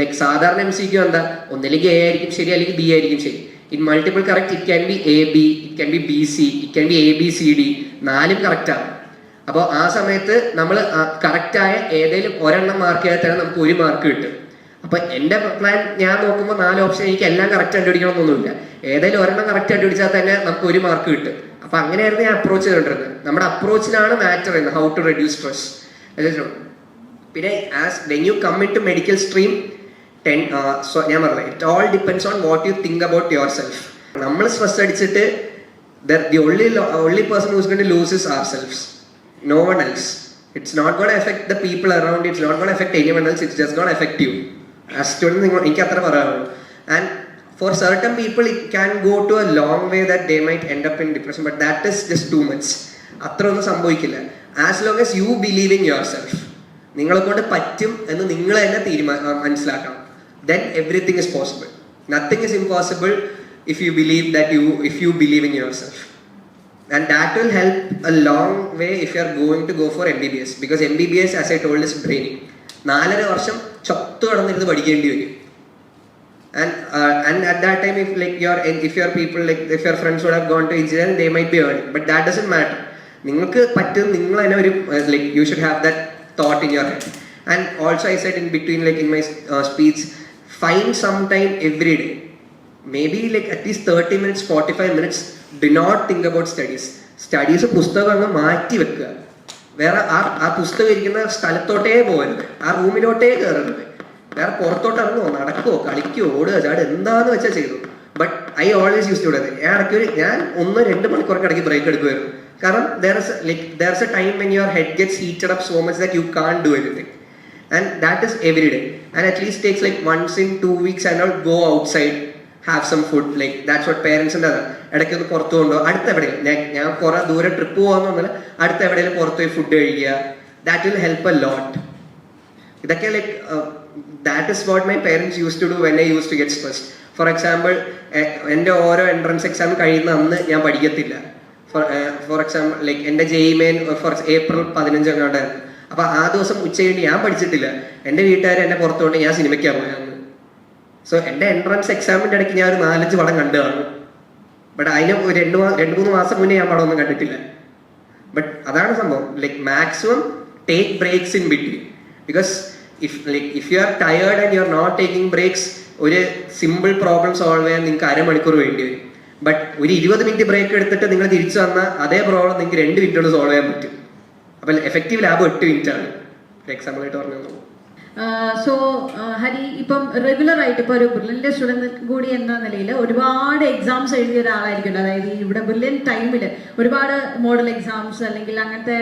like സാധാരണ MCQ എന്താ, ഒന്നിലേക്ക് A ആയിരിക്കും ശരി, അല്ലെങ്കിൽ B ആയിരിക്കും ശരി. In multiple correct it can be A, B, it can be B, C, it can be A, B, C, D. 4 correct ആണ്. അപ്പോൾ ആ സമയത്ത് നമ്മൾ കറക്റ്റായ ഏതെങ്കിലും ഒരെണ്ണം മാർക്ക് ചെയ്താൽ തന്നെ നമുക്ക് 1 മാർക്ക് കിട്ടും. അപ്പൊ എൻ്റെ പ്ലാൻ ഞാൻ നോക്കുമ്പോൾ 4 ഓപ്ഷൻ എനിക്ക് എല്ലാം കറക്റ്റ് കണ്ടുപിടിക്കണമെന്നൊന്നുമില്ല. ഏതെങ്കിലും ഒരെണ്ണം കറക്റ്റ് കണ്ടുപിടിച്ചാൽ തന്നെ നമുക്ക് 1 മാർക്ക് കിട്ടും. അപ്പൊ അങ്ങനെയായിരുന്നു ഞാൻ അപ്രോച്ച് ചെയ്തിട്ടുള്ളത്. നമ്മുടെ അപ്രോച്ചിലാണ് മാറ്റർ ചെയ്യുന്നത്, ഹൗ ടു റെഡ്യൂസ് സ്ട്രെസ്. പിന്നെ as when you come into medical stream ഞാൻ പറഞ്ഞത് it all depends on what you think about yourself. നമ്മൾ സ്ട്രെസ് അടിച്ചിട്ട് the only person who's going to lose is ourselves, no one else. It's not going to affect the people around, it's not going to affect anyone else, it's just going to affect you. As student എനിക്ക് അത്ര പറയാനുള്ളൂ. And for certain people it can go to a long way that they might end up in depression, but that is just too much. അത്ര ഒന്നും സംഭവിക്കില്ല. As long as you believe in yourself, നിങ്ങളെ കൊണ്ട് പറ്റും എന്ന് നിങ്ങൾ തന്നെ മനസ്സിലാക്കണം. Then everything is possible. Nothing is impossible if you believe in yourself. And that will help a long way if you are going to go for MBBS, because MBBS, as I told, is training. 4.5 വർഷം ചത്തു കടന്നിരുന്ന് പഠിക്കേണ്ടി വരും. And at that time, if your people, like if your friends would have gone to engineering, they might be earning, but that doesn't matter. നിങ്ങൾക്ക് പറ്റും, നിങ്ങൾ തന്നെ ഒരു like you should have that thought in your head. And also I said in between like in my speech, find some time every day, maybe like at least 30 minutes 45 minutes, do not think about studies പുസ്തകം അങ്ങ് മാറ്റി വെക്കുക. വേറെ ആ പുസ്തകം ഇരിക്കുന്ന സ്ഥലത്തോട്ടേ പോകരുത്, ആ റൂമിലോട്ടേ കയറരുത്, വേറെ പുറത്തോട്ട് ഇറങ്ങുമോ, നടക്കുമോ, കളിക്കുമോ, ഓടുക, ചാട്, എന്താന്ന് വെച്ചാൽ ചെയ്തു. But I always use to do that. ഞാൻ 1-2 മണിക്കൂറൊക്കെ ഇടയ്ക്ക് ബ്രേക്ക് എടുക്കുമായിരുന്നു. കാരണം there is a time when your head gets heated up so much that you can't do anything, and that is every day, and at least takes like once in 2 weeks and not go outside, have some food, like that's what parents ഉണ്ട്. ഇടയ്ക്ക് ഒന്ന് പുറത്തു കൊണ്ടുപോകും, അടുത്ത എവിടെയും ഞാൻ കുറെ ദൂരെ ട്രിപ്പ് പോകാന്നൊന്നുമില്ല, അടുത്ത എവിടെയെങ്കിലും പുറത്ത് പോയി ഫുഡ് കഴിക്കുക, that will help a lot. ഇതൊക്കെ like that is what my parents use to do when I use to get stressed. For example, എൻ്റെ ഓരോ എൻട്രൻസ് എക്സാം കഴിയുന്ന അന്ന് ഞാൻ പഠിക്കത്തില്ല. ഫോർ എക്സാമ്പിൾ ലൈക്ക് എൻ്റെ JEE മെയിൻ ഫോർ April 15 അങ്ങോട്ടായിരുന്നു. അപ്പൊ ആ ദിവസം ഉച്ച കഴിഞ്ഞ് ഞാൻ പഠിച്ചിട്ടില്ല, എൻ്റെ വീട്ടുകാർ എന്നെ പുറത്തുകൊണ്ട് ഞാൻ സിനിമയ്ക്കാണ് പോയത്. സോ എൻ്റെ എൻട്രൻസ് എക്സാമിൻ്റെ ഇടയ്ക്ക് ഞാൻ ഒരു 4-5 പടം കണ്ടു കാണും. ബട്ട് അതിന് 2-3 മാസം മുന്നേ ഞാൻ പടമൊന്നും കണ്ടിട്ടില്ല. ബട്ട് അതാണ് സംഭവം, like maximum take breaks in between. Because if you are tired and you are not taking breaks, ഒരു സിമ്പിൾ പ്രോബ്ലം സോൾവ് ചെയ്യാൻ നിങ്ങൾക്ക് 1/2 മണിക്കൂർ വേണ്ടി വരും. ബട്ട് ഒരു 20 മിനിറ്റ് ബ്രേക്ക് എടുത്തിട്ട് നിങ്ങൾ തിരിച്ചു വന്നാൽ അതേ പ്രോബ്ലം നിങ്ങൾക്ക് 2 മിനിറ്റ് കൊണ്ട് സോൾവ് ചെയ്യാൻ പറ്റും. അപ്പം എഫക്റ്റീവ് ലാബ് 8 മിനിറ്റ് ആണ്, എക്സാമ്പിൾ ആയിട്ട് പറഞ്ഞു. സോ ഹരി, ഇപ്പം റെഗുലർ ആയിട്ട് ഇപ്പോൾ ഒരു ബ്രില്യൻ്റ് സ്റ്റുഡൻറ് കൂടി എന്ന നിലയിൽ ഒരുപാട് എക്സാംസ് എഴുതിയ ഒരാളായിരിക്കുമല്ലോ. അതായത് ഇവിടെ ബ്രില്യൻ്റ് ടൈമിൽ ഒരുപാട് മോഡൽ എക്സാംസ് അല്ലെങ്കിൽ അങ്ങനത്തെ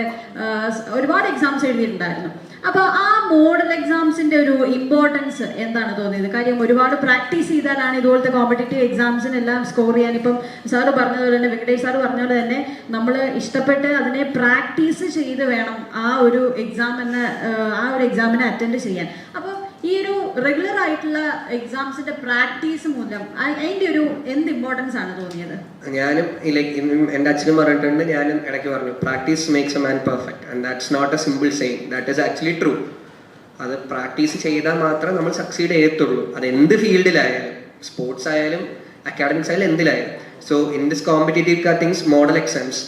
ഒരുപാട് എക്സാംസ് എഴുതിയിട്ടുണ്ടായിരുന്നു. അപ്പോൾ ആ മോഡൽ എക്സാംസിൻ്റെ ഒരു ഇമ്പോർട്ടൻസ് എന്താണ് തോന്നിയത്? കാര്യം ഒരുപാട് പ്രാക്ടീസ് ചെയ്താലാണ് ഇതുപോലത്തെ കോമ്പറ്റേറ്റീവ് എക്സാംസിനെല്ലാം സ്കോർ ചെയ്യാൻ. ഇപ്പം സാറ് പറഞ്ഞതുപോലെ തന്നെ, വെങ്കടേഷ് സാറ് പറഞ്ഞ പോലെ തന്നെ, നമ്മൾ ഇഷ്ടപ്പെട്ട് അതിനെ പ്രാക്ടീസ് ചെയ്ത് വേണം ആ ഒരു എക്സാമിനെ അറ്റൻഡ് ചെയ്യാൻ. അപ്പോൾ ഈ ഒരു റെഗുലർ ആയിട്ടുള്ള എക്സാംസിന്റെ പ്രാക്ടീസ് മൂലം അതിന്റെ ഒരു എന്ത് ഇമ്പോർട്ടൻസ് ആണ് തോന്നിയത്? ഞാനും ലൈക്ക് എൻ്റെ അച്ഛനും പറഞ്ഞിട്ടുണ്ട്, ഞാനും ഇടയ്ക്ക് പറഞ്ഞു, practice makes a man perfect, and that's not a simple saying, that is actually true. അത് പ്രാക്ടീസ് ചെയ്താൽ മാത്രമേ നമ്മൾ സക്സീഡ് ചെയ്യത്തുള്ളൂ. അത് എന്ത് ഫീൽഡിലായാലും, സ്പോർട്സ് ആയാലും അക്കാഡമിക്സ് ആയാലും എന്തിലായാലും. So in this competitive things, model exams,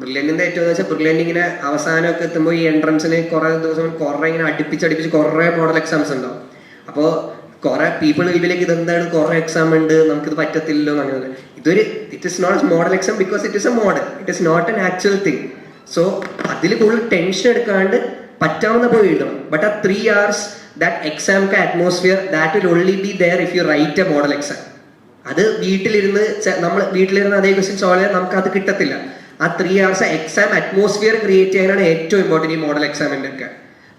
ബ്രില്യൻറ്റിൻ്റെ ഏറ്റവും വെച്ചാൽ ബ്രില്യൻ്റ് ഇങ്ങനെ അവസാനമൊക്കെ എത്തുമ്പോൾ ഈ എൻട്രൻസിന് കുറേ ദിവസം കുറേ ഇങ്ങനെ അടുപ്പിച്ച് കുറേ മോഡൽ എക്സാംസ് ഉണ്ടാവും. അപ്പോൾ കുറെ പീപ്പിൾ ഇതിലേക്ക് ഇതെന്താണ് കുറേ എക്സാം ഉണ്ട്, നമുക്കിത് പറ്റത്തില്ലല്ലോ അങ്ങനെ. It is not model exam because it is a model, it is not an actual thing. So അതിൽ കൂടുതൽ ടെൻഷൻ എടുക്കാണ്ട് പറ്റാവുന്ന പോയി എഴുതണം. ബട്ട് ആ 3 hours that exam atmosphere that will only be there if you write a model exam. അത് വീട്ടിലിരുന്ന് അതേ ക്വസ്റ്റ്യൻ സോൾവ് ചെയ്യാൻ നമുക്ക് അത് കിട്ടത്തില്ല. ആ 3 hours എക്സാം അറ്റ്മോസ്ഫിയർ ക്രിയേറ്റ് ചെയ്യാനാണ് ഏറ്റവും ഇമ്പോർട്ടൻറ്റ് ഈ മോഡൽ എക്സാമിൻ്റെ ഒക്കെ.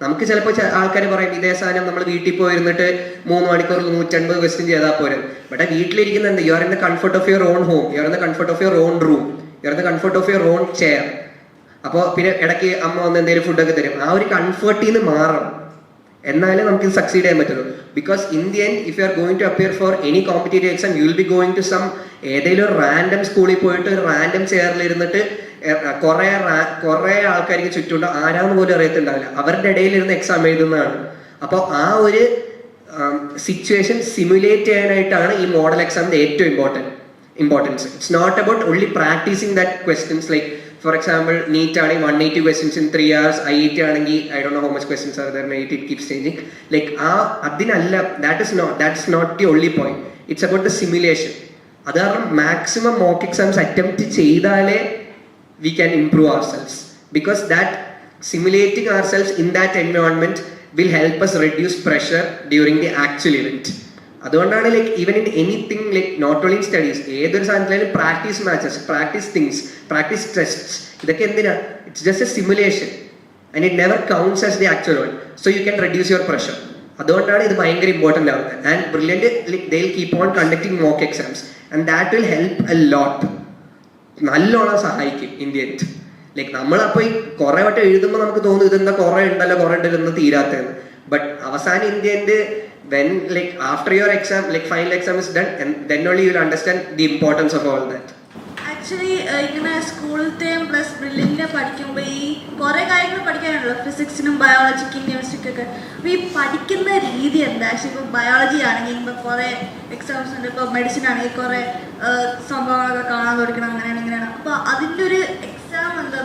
നമുക്ക് ചിലപ്പോൾ ആൾക്കാർ പറയും ഇതേ സാധനം നമ്മൾ വീട്ടിൽ പോയിരുന്നിട്ട് 3 മണിക്കൂറിൽ 150 ക്വസ്റ്റ്യൻ ചെയ്താൽ പോരും. ബട്ട് വീട്ടിലിരിക്കുന്നുണ്ട്, you are in the comfort of your own home, you are in the comfort of your own room, you are in the comfort of your own chair. അപ്പോൾ പിന്നെ ഇടയ്ക്ക് അമ്മ വന്ന് എന്തെങ്കിലും ഫുഡൊക്കെ തരും. ആ ഒരു കംഫർട്ടിൽ നിന്ന് മാറണം, എന്നാലേ നമുക്ക് ഇത് സക്സീഡ് ചെയ്യാൻ പറ്റുള്ളൂ. Because in the end if you are going to appear for any competitive exam, you will be going to some ഏതെങ്കിലും ഒരു റാൻഡം സ്കൂളിൽ പോയിട്ട് ഒരു റാൻഡം ചെയറിലിരുന്നിട്ട് കുറേ ആൾക്കാർക്ക് ചുറ്റുണ്ടോ, ആരാന്ന് പോലും അറിയത്തുണ്ടാവില്ല, അവരുടെ ഇടയിലിരുന്ന് എക്സാം എഴുതുന്നതാണ്. അപ്പോൾ ആ ഒരു സിറ്റുവേഷൻ സിമുലേറ്റ് ചെയ്യാനായിട്ടാണ് ഈ മോഡൽ എക്സാമിന്റെ ഏറ്റവും importance. It's not about only practising that questions. Like for example NEET ആണെങ്കിൽ 180 questions in 3 hours, IIT ആണെങ്കിൽ I don't know how much questions are there in IIT, it keeps changing. Like അതിനല്ല, that's not the only point. It's about the simulation. അത് കാരണം maximum mock exams attempt ചെയ്താലേ we can improve ourselves, because that simulating ourselves in that environment will help us reduce pressure during the actual event. അതുകൊണ്ടാണ് like even in anything, like not only in studies, ഏതൊരു സാധനത്തിലും practice matches, practice things, practice tests, ഇതൊക്കെ എന്തിനാ? It's just a simulation and it never counts as the actual one. So you can reduce your pressure. അതുകൊണ്ടാണ് ഇത് ഭയങ്കര important ആവുന്നത്. And Brilliant they will keep on conducting mock exams and that will help a lot. നല്ലോണം സഹായിക്കും ഇന്ത്യൻറ്റ്. Like നമ്മളപ്പോൾ ഈ കുറേ വട്ടം എഴുതുമ്പോൾ നമുക്ക് തോന്നും ഇതെന്താ കുറേ ഉണ്ടല്ലോ തീരാത്തതെന്ന്. ബട്ട് അവസാനം ഇന്ത്യൻറ്റ് when like after your exam, like final exam is done, and then only you will understand the importance of all that. Actually ഇങ്ങനെ സ്കൂളിലത്തെയും പ്ലസ് ബ്രില്യൻ്റ് പഠിക്കുമ്പോൾ ഈ കുറേ കാര്യങ്ങൾ പഠിക്കാനുണ്ടല്ലോ, ഫിസിക്സിനും ബയോളജിക്കും കെമിസ്ട്രിക്കൊക്കെ. അപ്പോൾ ഈ പഠിക്കുന്ന രീതി എന്താ? ആക്ച്വലി ഇപ്പോൾ ബയോളജി ആണെങ്കിൽ ഇപ്പോൾ കുറേ എക്സാംസ് ഉണ്ട്, ഇപ്പോൾ മെഡിസിൻ ആണെങ്കിൽ കുറേ സംഭവങ്ങളൊക്കെ കാണാൻ തുടക്കണം, അങ്ങനെയാണ് ഇങ്ങനെയാണ്. അപ്പോൾ അതിൻ്റെ ഒരു എക്സാം എന്താ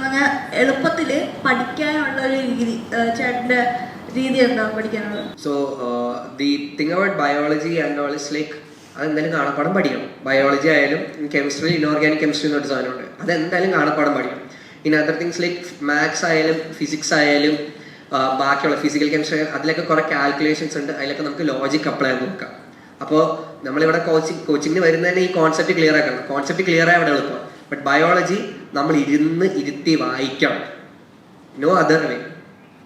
എളുപ്പത്തിൽ പഠിക്കാനുള്ള ഒരു രീതി ചേട്ടൻ്റെ രീതി എന്താ പഠിക്കാനുള്ളത്? So the thing about biology and all is like അതെന്തായാലും കാണാപ്പാടം പഠിക്കണം. ബയോളജി ആയാലും കെമിസ്ട്രി, ഇനോർഗാനിക് കെമിസ്ട്രി എന്നൊരു സാധനമുണ്ട്, അതെന്തായാലും കാണാപ്പാടം പഠിക്കണം. In other things like maths ആയാലും ഫിസിക്സ് ആയാലും ബാക്കിയുള്ള ഫിസിക്കൽ കെമിസ്ട്രി അതിലൊക്കെ കുറേ കാൽക്കുലേഷൻസ് ഉണ്ട്, അതിലൊക്കെ നമുക്ക് ലോജിക് അപ്ലൈ ചെയ്ത് നോക്കാം. അപ്പോൾ നമ്മളിവിടെ കോച്ചിങ്ങിന് വരുന്നതിന് ഈ കോൺസെപ്റ്റ് ക്ലിയർ ആക്കണം. കോൺസെപ്റ്റ് ക്ലിയർ ആയ അവിടെ എളുപ്പം. ബട്ട് ബയോളജി നമ്മൾ ഇരുത്തി വായിക്കണം. No other way.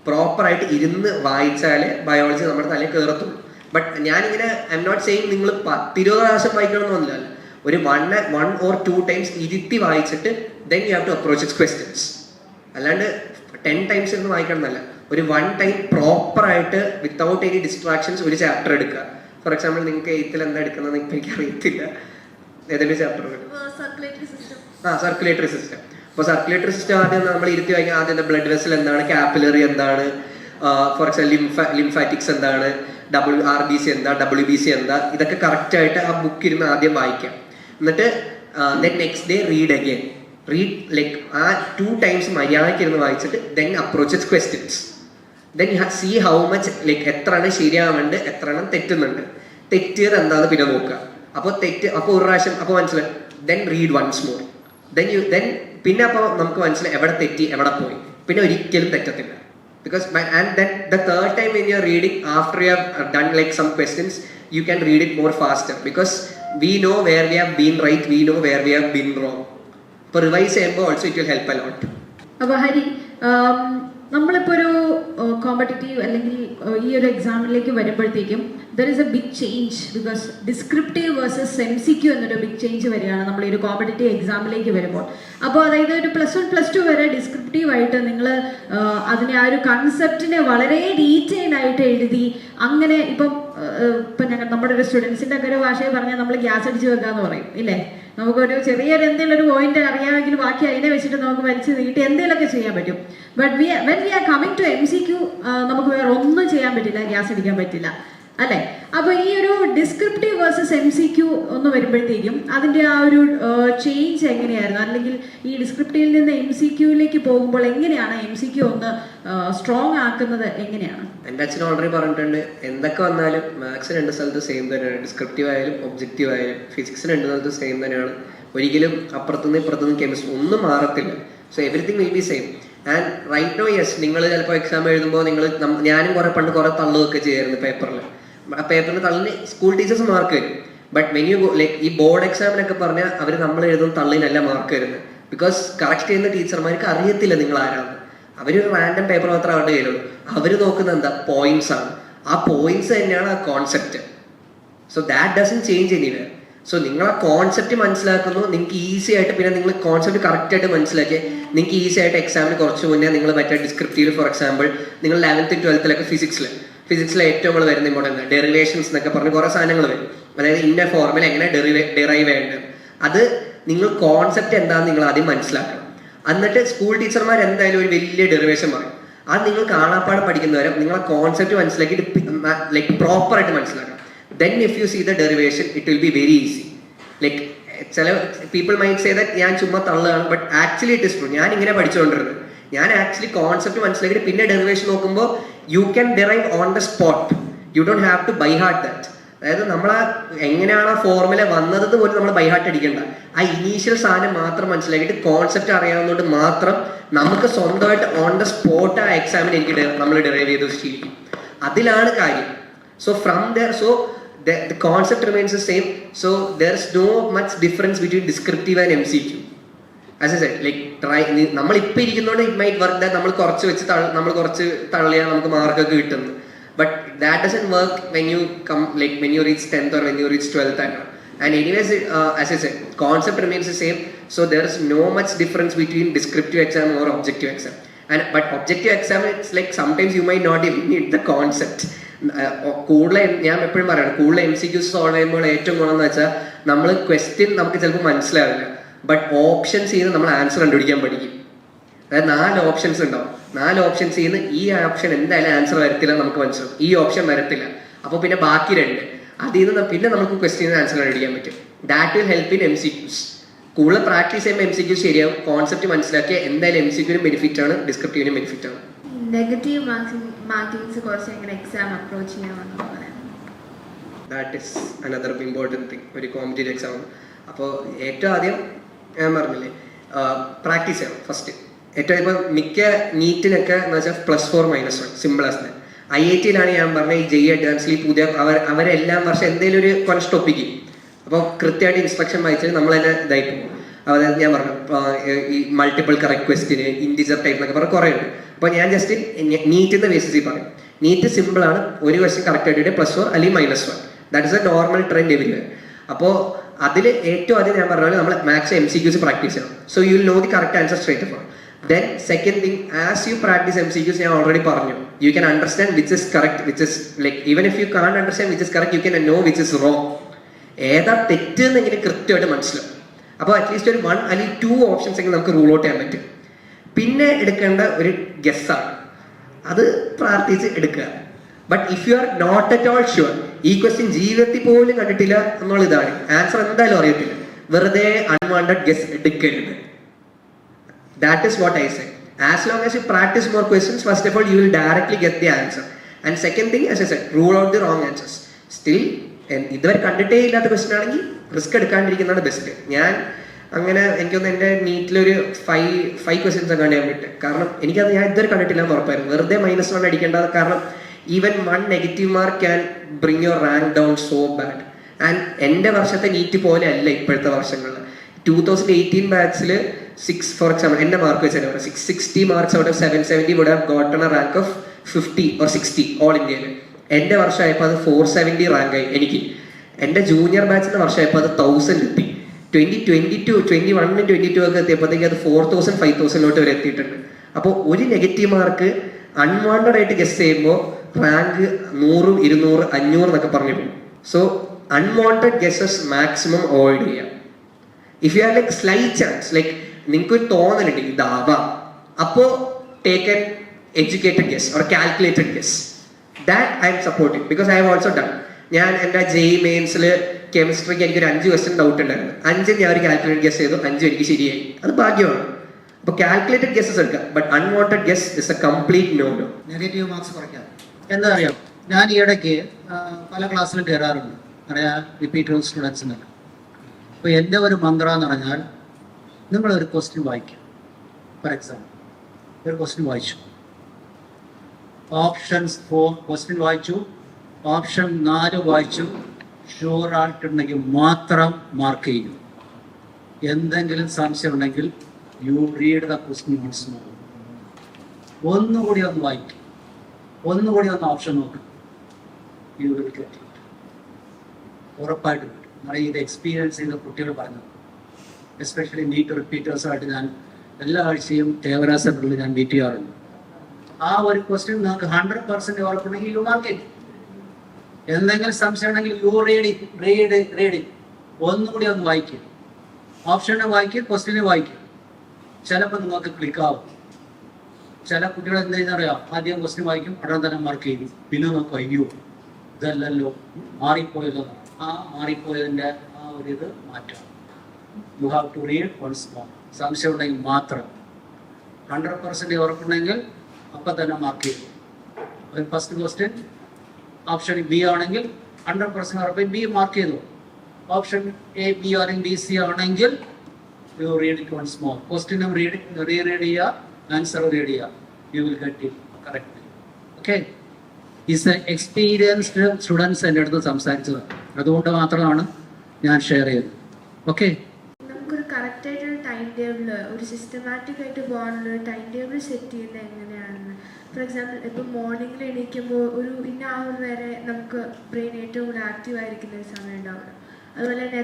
പ്രോപ്പറായിട്ട് ഇരുന്ന് വായിച്ചാലേ ബയോളജി നമ്മുടെ തലയിൽ കയറത്തുള്ളൂ. ബട്ട് ഞാനിങ്ങനെ ഐ എം നോട്ട് സെയിങ് നിങ്ങൾ 10-20 പ്രാവശ്യം വായിക്കണമെന്നൊന്നുമില്ല. ഒരു 1 or 2 times ഇരുത്തി വായിച്ചിട്ട് then you have to approach its questions. അല്ലാണ്ട് 10 times ഇരുന്ന് വായിക്കണം എന്നല്ല. ഒരു 1 time പ്രോപ്പറായിട്ട് വിത്തൗട്ട് എനി ഡിസ്ട്രാക്ഷൻസ് ഒരു ചാപ്റ്റർ എടുക്കുക. ഫോർ എക്സാമ്പിൾ നിങ്ങൾക്ക് 8th എന്താ എടുക്കുന്നത് ഇപ്പം എനിക്ക് അറിയത്തില്ല, ഏതെങ്കിലും ചാപ്റ്റർ സർക്കുലേറ്ററി സിസ്റ്റം. അപ്പോൾ സർക്കുലേറ്ററി സിസ്റ്റം ആദ്യം നമ്മൾ ഇരുത്തി വായിക്കുക. ആദ്യം ബ്ലഡ് വെസൽ എന്താണ്, കാപ്പിലറി എന്താണ്, ഫോർ എക്സാമ്പിൾ ലിംഫാറ്റിക്സ് എന്താണ്, RBC എന്താ, WBC എന്താ, ഇതൊക്കെ കറക്റ്റായിട്ട് ആ ബുക്ക് ഇരുന്ന് ആദ്യം വായിക്കാം. എന്നിട്ട് then next day read again. Read like ആ 2 times മര്യാദയ്ക്ക് ഇരുന്ന് വായിച്ചിട്ട് then approach its questions. Then see how much like എത്രയാണ് ശരിയാവുന്നുണ്ട്, എത്രയാണ് തെറ്റുന്നുണ്ട്, തെറ്റിയത് എന്താണെന്ന് പിന്നെ നോക്കുക. അപ്പോൾ അപ്പോൾ ഒരു പ്രാവശ്യം അപ്പോൾ മനസ്സിലായി. Then read once more. Then പിന്നെ അപ്പോൾ നമുക്ക് മനസ്സിലായി എവിടെ തെറ്റി എവിടെ പോയി. പിന്നെ ഒരിക്കലും തെറ്റത്തില്ല. Because and then the third time when you are reading, after you have done like some questions, you can read it more faster because we know where we have been right, we know where we have been wrong. For revise also it will help a lot. അപ്പോൾ ഹരി, നമ്മളിപ്പോൾ ഒരു competitive അല്ലെങ്കിൽ ഈ ഒരു എക്സാമിലേക്ക് വരുമ്പോഴത്തേക്കും there is a big change because descriptive versus MCQ എന്നൊരു big change വരികയാണ് നമ്മൾ ഈ ഒരു കോമ്പറ്റേറ്റീവ് എക്സാമിലേക്ക് വരുമ്പോൾ. അപ്പോൾ അതായത് ഒരു +1 +2 വരെ ഡിസ്ക്രിപ്റ്റീവായിട്ട് നിങ്ങൾ അതിനെ ആ ഒരു കൺസെപ്റ്റിനെ വളരെ ഡീറ്റെയിൽ ആയിട്ട് എഴുതി അങ്ങനെ ഇപ്പം നമ്മുടെ ഒരു സ്റ്റുഡൻസിൻ്റെ ഒക്കെ ഒരു ഭാഷയിൽ പറഞ്ഞാൽ നമ്മൾ ഗ്യാസ് അടിച്ച് വെക്കാന്ന് പറയും ഇല്ലേ. നമുക്കൊരു ചെറിയൊരു എന്തെങ്കിലും ഒരു പോയിന്റ് അറിയാമെങ്കിൽ ബാക്കി അതിനെ വെച്ചിട്ട് നമുക്ക് വലിച്ചു നീട്ടി എന്തെങ്കിലുമൊക്കെ ചെയ്യാൻ പറ്റും. But when we are coming to MCQ നമുക്ക് വേറെ ഒന്നും ചെയ്യാൻ പറ്റില്ല, ഗ്യാസ് അടിക്കാൻ പറ്റില്ല അല്ലേ. അപ്പോൾ ഈ ഒരു ഡിസ്ക്രിപ്റ്റീവ് വേഴ്സസ് MCQ ഒന്ന് വരുമ്പോഴത്തേക്കും അതിൻ്റെ ആ ഒരു ചേഞ്ച് എങ്ങനെയായിരുന്നു, അല്ലെങ്കിൽ ഈ ഡിസ്ക്രിപ്റ്റീവിൽ നിന്ന് MCQയിലേക്ക് പോകുമ്പോൾ എങ്ങനെയാണ് MCQ ഒന്ന് സ്ട്രോങ് ആക്കുന്നത് എങ്ങനെയാണ്? എൻ്റെ അച്ഛൻ ഓൾറെഡി പറഞ്ഞിട്ടുണ്ട്, എന്തൊക്കെ വന്നാലും മാത്സ് 2 സ്ഥലത്ത് സെയിം തന്നെയാണ്. ഡിസ്ക്രിപ്റ്റീവ് ആയാലും ഒബ്ജക്റ്റീവ് ആയാലും ഫിസിക്സ് 2 സ്ഥലത്ത് സെയിം തന്നെയാണ്. ഒരിക്കലും അപ്പുറത്തുനിന്ന് ഇപ്പുറത്തുനിന്ന് കെമിസ്ട്രി ഒന്നും മാറത്തില്ല. So everything will be same. And right now yes, നിങ്ങൾ ചിലപ്പോൾ എക്സാം എഴുതുമ്പോൾ ഞാനും പണ്ട് കുറെ തള്ളുകയൊക്കെ ചെയ്യായിരുന്നു പേപ്പറിൽ. ആ പേപ്പറിന് തള്ളിന് സ്കൂൾ ടീച്ചേഴ്സ് മാർക്ക് തരും. ബട്ട് വെൻ യു ലൈക്ക് ഈ ബോർഡ് എക്സാമിനൊക്കെ പറഞ്ഞാൽ അവർ നമ്മൾ എഴുതുന്ന തള്ളിനല്ല മാർക്ക് വരുന്നത്. ബിക്കോസ് കറക്റ്റ് ചെയ്യുന്ന ടീച്ചർമാർക്ക് അറിയത്തില്ല നിങ്ങൾ ആരാണ്. അവരൊരു റാൻഡം പേപ്പർ മാത്രമേ അവരുടെ കയ്യിലുള്ളൂ. അവർ നോക്കുന്നത് എന്താ, പോയിന്റ്സ് ആണ്. ആ പോയിന്റ്സ് തന്നെയാണ് ആ concept. So that doesn't change anywhere. So നിങ്ങൾ ആ കോൺസെപ്റ്റ് മനസ്സിലാക്കുന്നു, നിങ്ങൾക്ക് ഈസി ആയിട്ട്, പിന്നെ നിങ്ങൾ കോൺസെപ്റ്റ് കറക്റ്റ് ആയിട്ട് മനസ്സിലാക്കി നിങ്ങൾക്ക് ഈസി ആയിട്ട് എക്സാമിന് കുറച്ച് മുന്നേ നിങ്ങൾ മറ്റേ ഡിസ്ക്രിപ്റ്റീവ് ഫോർ എക്സാമ്പിൾ നിങ്ങൾ 11th 12th ഫിസിക്സിലെ ഏറ്റവും കൂടുതൽ വരുന്ന ഇമ്പോർട്ടൻ്റ് ഡെറിവേഷൻസ് എന്നൊക്കെ പറഞ്ഞ് കുറേ സാധനങ്ങൾ വരും. അതായത് ഇന്ന ഫോർമുല എങ്ങനെ ഡെറൈവ് ചെയ്യേണ്ടത്, അത് നിങ്ങൾ കോൺസെപ്റ്റ് എന്താണെന്ന് നിങ്ങൾ ആദ്യം മനസ്സിലാക്കണം. എന്നിട്ട് സ്കൂൾ ടീച്ചർമാർ എന്തായാലും ഒരു വലിയ ഡെറിവേഷൻ പറയും. അത് നിങ്ങൾ കാണാപ്പാടെ പഠിക്കുന്നവരെ നിങ്ങൾ ആ കോൺസെപ്റ്റ് മനസ്സിലാക്കിയിട്ട് ലൈക്ക് പ്രോപ്പറായിട്ട് മനസ്സിലാക്കണം. Then if you see the derivation, it will be very easy. Like people might say that ഞാൻ ചുമ്മാ തള്ളുകയാണ്, but actually it is true. ഞാൻ ഇങ്ങനെ പഠിച്ചുകൊണ്ടിരുന്നത്, ഞാൻ ആക്ച്വലി കോൺസെപ്റ്റ് മനസ്സിലാക്കിയിട്ട് പിന്നെ ഡെറിവേഷൻ നോക്കുമ്പോൾ you can derive on the spot. You don't have to by heart that. അതായത് നമ്മൾ എങ്ങനെയാണ് ആ ഫോർമുല വന്നത് പോലും നമ്മൾ ബൈ ഹാർട്ട് അടിക്കേണ്ട. ആ ഇനീഷ്യൽ സാധനം മാത്രം മനസ്സിലാക്കിയിട്ട് കോൺസെപ്റ്റ് അറിയാവുന്നതുകൊണ്ട് മാത്രം നമുക്ക് സ്വന്തമായിട്ട് ഓൺ ദ സ്പോട്ട് ആ എക്സാമിന് നമ്മൾ ഡെറൈവ് ചെയ്ത് ശീലിക്കും. അതിലാണ് കാര്യം. So from there, so the concept remains the same. So there's no much difference between descriptive and MCQ. As I said, like നമ്മൾ ഇപ്പം ഇരിക്കുന്നതുകൊണ്ട് it might work that നമ്മൾ കുറച്ച് തള്ളിയാൽ നമുക്ക് മാർക്കൊക്കെ കിട്ടുന്നു. But that doesn't work when you come, like when you reach 10th or when you reach 12th and anyways as I said, concept remains the same. So there is no much difference between descriptive exam or objective exam. But objective exam, it's like sometimes you might not even need the concept. കൂടുതൽ ഞാൻ എപ്പോഴും പറയണം, കൂടുതൽ MCQ solve ചെയ്യുമ്പോൾ ഏറ്റവും ഗുണമെന്ന് വെച്ചാൽ നമ്മൾ ക്വസ്റ്റ്യൻ നമുക്ക് ചിലപ്പോൾ മനസ്സിലാവില്ല, ബട്ട് ഓപ്ഷൻസ് ചെയ്ത് നമ്മൾ ആൻസർ കണ്ടുപിടിക്കാൻ പഠിക്കും. അതായത് 4 ഓപ്ഷൻസ് ഉണ്ടാവും. 4 ഓപ്ഷൻസ് ചെയ്യുന്ന ഈ ഓപ്ഷൻ എന്തായാലും ആൻസർ വരത്തില്ല നമുക്ക് മനസ്സിലാവും, ഈ ഓപ്ഷൻ വരത്തില്ല. അപ്പോൾ പിന്നെ ബാക്കി 2 അതിൽ നിന്ന് പിന്നെ നമുക്ക് ക്വസ്റ്റ്യൻ ആൻസർ കണ്ടുപിടിക്കാൻ പറ്റും. That will help in MCQs. കൂടുതൽ പ്രാക്ടീസ് ചെയ്യുമ്പോൾ MCQ ശരിയാവും. കോൺസെപ്റ്റ് മനസ്സിലാക്കിയ എന്തായാലും MCQനും ബെനിഫിറ്റ് ആണ്, ഡിസ്ക്രിപ്റ്റീവിനും ബെനിഫിറ്റ് ആണ്. നെഗറ്റീവ് മാർക്കിങ്സ് കുറച്ച് എങ്ങനെ എക്സാം അപ്രോച്ച് ചെയ്യാമെന്ന് പറയാം. That is another important thing ഒരു കോമ്പറ്റേറ്റീവ് എക്സാം. അപ്പോൾ ഏറ്റവും ആദ്യം ഞാൻ പറഞ്ഞില്ലേ പ്രാക്ടീസ് ചെയ്യണം ഫസ്റ്റ്. ഏറ്റവും ഇപ്പം മിക്ക നീറ്റിനൊക്കെ എന്ന് വെച്ചാൽ +4 -1 സിമ്പിൾ ആസ് ദാറ്റ്. IIT-യിലാണ് ഞാൻ പറഞ്ഞ ഈ JEE അഡ്വാൻസിൽ പുതിയ അവരെല്ലാം വർഷം എന്തെങ്കിലും ഒരു കുറച്ച് ടോപ്പിക്ക് അപ്പോൾ കൃത്യമായിട്ട് ഇൻസ്ട്രക്ഷൻ വായിച്ചാൽ നമ്മൾ തന്നെ ഇതായി പോകും. അതായത് ഞാൻ പറഞ്ഞു ഈ മൾട്ടിപ്പിൾ കറക്റ്റ് ക്വസ്റ്റിന് ഇൻറ്റിജർ ടൈപ്പ് എന്നൊക്കെ പറഞ്ഞാൽ കുറേ ഉണ്ട്. അപ്പോൾ ഞാൻ ജസ്റ്റ് നീറ്റിൻ്റെ ബേസിസിൽ പറയും. നീറ്റ് സിമ്പിളാണ്, ഒരു ക്വസ്റ്റ്യൻ കറക്റ്റ് ആയിട്ട് +4 അല്ലെങ്കിൽ -1. That is a normal trend everywhere. അപ്പോൾ അതിൽ ഏറ്റവും ആദ്യം ഞാൻ പറഞ്ഞാൽ നമ്മൾ മാക്സ് MCQs പ്രാക്ടീസ് ചെയ്യണം. So you will know the correct answer straight for. Then second thing, as you practice MCQs, ഞാൻ already പറഞ്ഞു, you can understand which is correct, which is like even if you can't understand which is correct, you can know which is wrong. ഏതാ തെറ്റ് എന്നെങ്കിലും കൃത്യമായിട്ട് മനസ്സിലാവും. അപ്പോൾ at least ഒരു 1 അല്ലെങ്കിൽ 2 ഓപ്ഷൻസ് എങ്കിലും നമുക്ക് റൂൾ ഔട്ട് ചെയ്യാൻ പറ്റും. പിന്നെ എടുക്കേണ്ട ഒരു ഗസ്സാണ്, അത് പ്രാർത്ഥിച്ച് എടുക്കുക. But if you are not at all sure, ഈ ക്വസ്റ്റ്യൻ ജീവിതത്തിൽ പോലും കണ്ടിട്ടില്ല എന്നുള്ള ഇതാണ്, ആൻസർ എന്തായാലും അറിയത്തില്ല, വെറുതെ അൺവാണ്ടഡ് ഗസ് എടുക്കരുത്. That is what I say. As long as you practice more questions, first of all, you will directly get the answer. And second thing, as I said, rule out the wrong answers. Still, ഇതുവരെ കണ്ടിട്ടേ ഇല്ലാത്ത question ആണെങ്കിൽ risk എടുക്കാണ്ടിരിക്കുന്നതാണ് best. ഞാൻ അങ്ങനെ എനിക്കൊന്ന് എൻ്റെ നീറ്റിലൊരു 5 questions ഒക്കെ ഞാൻ വിട്ട്. കാരണം എനിക്കത് ഞാൻ ഇതുവരെ കണ്ടിട്ടില്ല എന്ന് ഉറപ്പായിരുന്നു. വെറുതെ -1 അടിക്കേണ്ടത്. കാരണം even 1 negative mark can bring your rank down so bad. And എൻ്റെ വർഷത്തെ നീറ്റ് പോലെ അല്ല ഇപ്പോഴത്തെ വർഷങ്ങളിൽ. 2018 ബാച്ചിൽ 6 ഫോർ എക്സാമ്പിൾ എൻ്റെ മാർക്ക് വെച്ചാൽ 660 marks out of 770 would have gotten a rank of 50 or 60 all ഇന്ത്യയിൽ. എൻ്റെ വർഷമായപ്പോൾ അത് 470 റാങ്കായി എനിക്ക്. എൻ്റെ ജൂനിയർ ബാച്ചിൻ്റെ വർഷമായപ്പോൾ അത് 1000 എത്തി. 2021 22 ഒക്കെ എത്തിയപ്പോഴത്തേക്ക് അത് 4000 5000 വരെ എത്തിയിട്ടുണ്ട്. അപ്പോൾ ഒരു നെഗറ്റീവ് മാർക്ക് അൺവാണ്ടഡ് ആയിട്ട് ഗസ് ചെയ്യുമ്പോൾ റാങ്ക് 100 200 500 എന്നൊക്കെ പറഞ്ഞു പോകും. So unwanted guesses maximum avoid ചെയ്യാം. If you are like slight chance, like നിങ്ങൾക്കൊരു തോന്നലുണ്ട് ഇതാവാം, അപ്പോൾ take an educated guess or calculated guess. That I am supporting because I have also done. ഞാൻ എൻ്റെ JEE മെയിൻസിൽ കെമിസ്ട്രിക്ക് എനിക്കൊരു 5 ക്വസ്റ്റ്യൻ ഡൗട്ട് ഉണ്ടായിരുന്നു. 5 ഞാൻ ഒരു കാൽക്കുലേറ്റഡ് ഗസ് ചെയ്തു, 5 എനിക്ക് ശരിയായി. അത് ഭാഗ്യമാണ്. അപ്പോൾ കാൽക്കുലേറ്റഡ് ഗസ്സസ് എടുക്കാം, but unwanted guess is a complete no. Negative marks കുറയ്ക്കാം. എന്താ അറിയാം, ഞാൻ ഈ ഇടയ്ക്ക് പല ക്ലാസ്സിലും കയറാറുണ്ട്, അറിയാം റിപ്പീറ്റഡ് സ്റ്റുഡൻസിനൊക്കെ. അപ്പോൾ എൻ്റെ ഒരു മന്ത്രം എന്ന് പറഞ്ഞാൽ, നിങ്ങളൊരു ക്വസ്റ്റ്യൻ വായിക്കുക. ഫോർ എക്സാമ്പിൾ ഒരു ക്വസ്റ്റ്യൻ വായിച്ചു, ഓപ്ഷൻസ് 4 ക്വസ്റ്റ്യൻ വായിച്ചു, ഓപ്ഷൻ 4 വായിച്ചു, ഷുവർ ആയിട്ടുണ്ടെങ്കിൽ മാത്രം മാർക്ക് ചെയ്യും. എന്തെങ്കിലും സംശയം ഉണ്ടെങ്കിൽ you read the question once more. ഒന്നുകൂടി ഒന്ന് വായിക്കും, ഒന്നുകൂടി ഒന്ന് ഓപ്ഷൻ നോക്കും, യു വിൽ ഗെറ്റ് ഇറ്റ്. ഉറപ്പായിട്ട് കിട്ടും. ഇത് എക്സ്പീരിയൻസ് ചെയ്ത കുട്ടികൾ പറഞ്ഞത്. എസ്പെഷ്യലി നീറ്റ് റിപ്പീറ്റേഴ്സായിട്ട് ഞാൻ എല്ലാ ആഴ്ചയും തേവര സെന്ററിൽ ഞാൻ മീറ്റ് ചെയ്യാറുണ്ട്. ആ ഒരു ക്വസ്റ്റ്യൻ നിങ്ങൾക്ക് 100% ഉറപ്പുണ്ടെങ്കിൽ യു മാർക്ക് ഇറ്റ്. എന്തെങ്കിലും സംശയം ഉണ്ടെങ്കിൽ യു റീഡ് ഒന്നുകൂടി ഒന്ന് വായിക്കുക, ഓപ്ഷനെ വായിക്കുക, ക്വസ്റ്റ്യനെ വായിക്കുക. ചിലപ്പോൾ നിങ്ങൾക്ക് ക്ലിക്കാവും. ചില കുട്ടികൾ എന്താ ചെയ്യുന്നറിയാം, ആദ്യം ക്വസ്റ്റ്യൻ വായിക്കും, ഉടനെ തന്നെ മാർക്ക് ചെയ്യും. പിന്നെ നോക്കും, അയ്യോ ഇതല്ലല്ലോ, മാറിപ്പോയല്ലോ. ആ മാറിപ്പോയതിൻ്റെ ആ ഒരു ഇത് മാറ്റാം. You have to read once more. സംശയം ഉണ്ടെങ്കിൽ മാത്രം. 100% ഉറപ്പുണ്ടെങ്കിൽ അപ്പം തന്നെ മാർക്ക് ചെയ്തു. ഫസ്റ്റ് ക്വസ്റ്റ്യൻ ഓപ്ഷൻ ബി ആണെങ്കിൽ 100% ഉറപ്പ് ബി മാർക്ക് ചെയ്തു. ഓപ്ഷൻ എ ബി ആണെങ്കിൽ BC ആണെങ്കിൽ you read it once more. ക്വസ്റ്റ്യനും റീഡ് ചെയ്യുക, ആൻസർ റീഡ് ചെയ്യുക. You will get it correct. Okay, is experienced students എൻ്റെ അടുത്ത് സംസാരിച്ചത്, അതുകൊണ്ട് മാത്രമാണ് ഞാൻ ഷെയർ ചെയ്തത്. ഓക്കെ, നമുക്കൊരു കറക്റ്റായിട്ടൊരു ടൈം ടേബിൾ, ഒരു സിസ്റ്റമാറ്റിക് ആയിട്ട് പോകാനുള്ള ടൈം ടേബിൾ സെറ്റ് ചെയ്യുന്നത് എങ്ങനെയാണെന്ന്. ഫോർ എക്സാമ്പിൾ ഇപ്പോൾ മോർണിംഗിൽ എണീക്കുമ്പോൾ ഒരു ഇന്ന അവർ വരെ നമുക്ക് ബ്രെയിൻ ഏറ്റവും കൂടുതൽ ആക്റ്റീവ് ആയിരിക്കുന്ന ഒരു സമയം ഉണ്ടാവുള്ളൂ. അതുപോലെ തന്നെ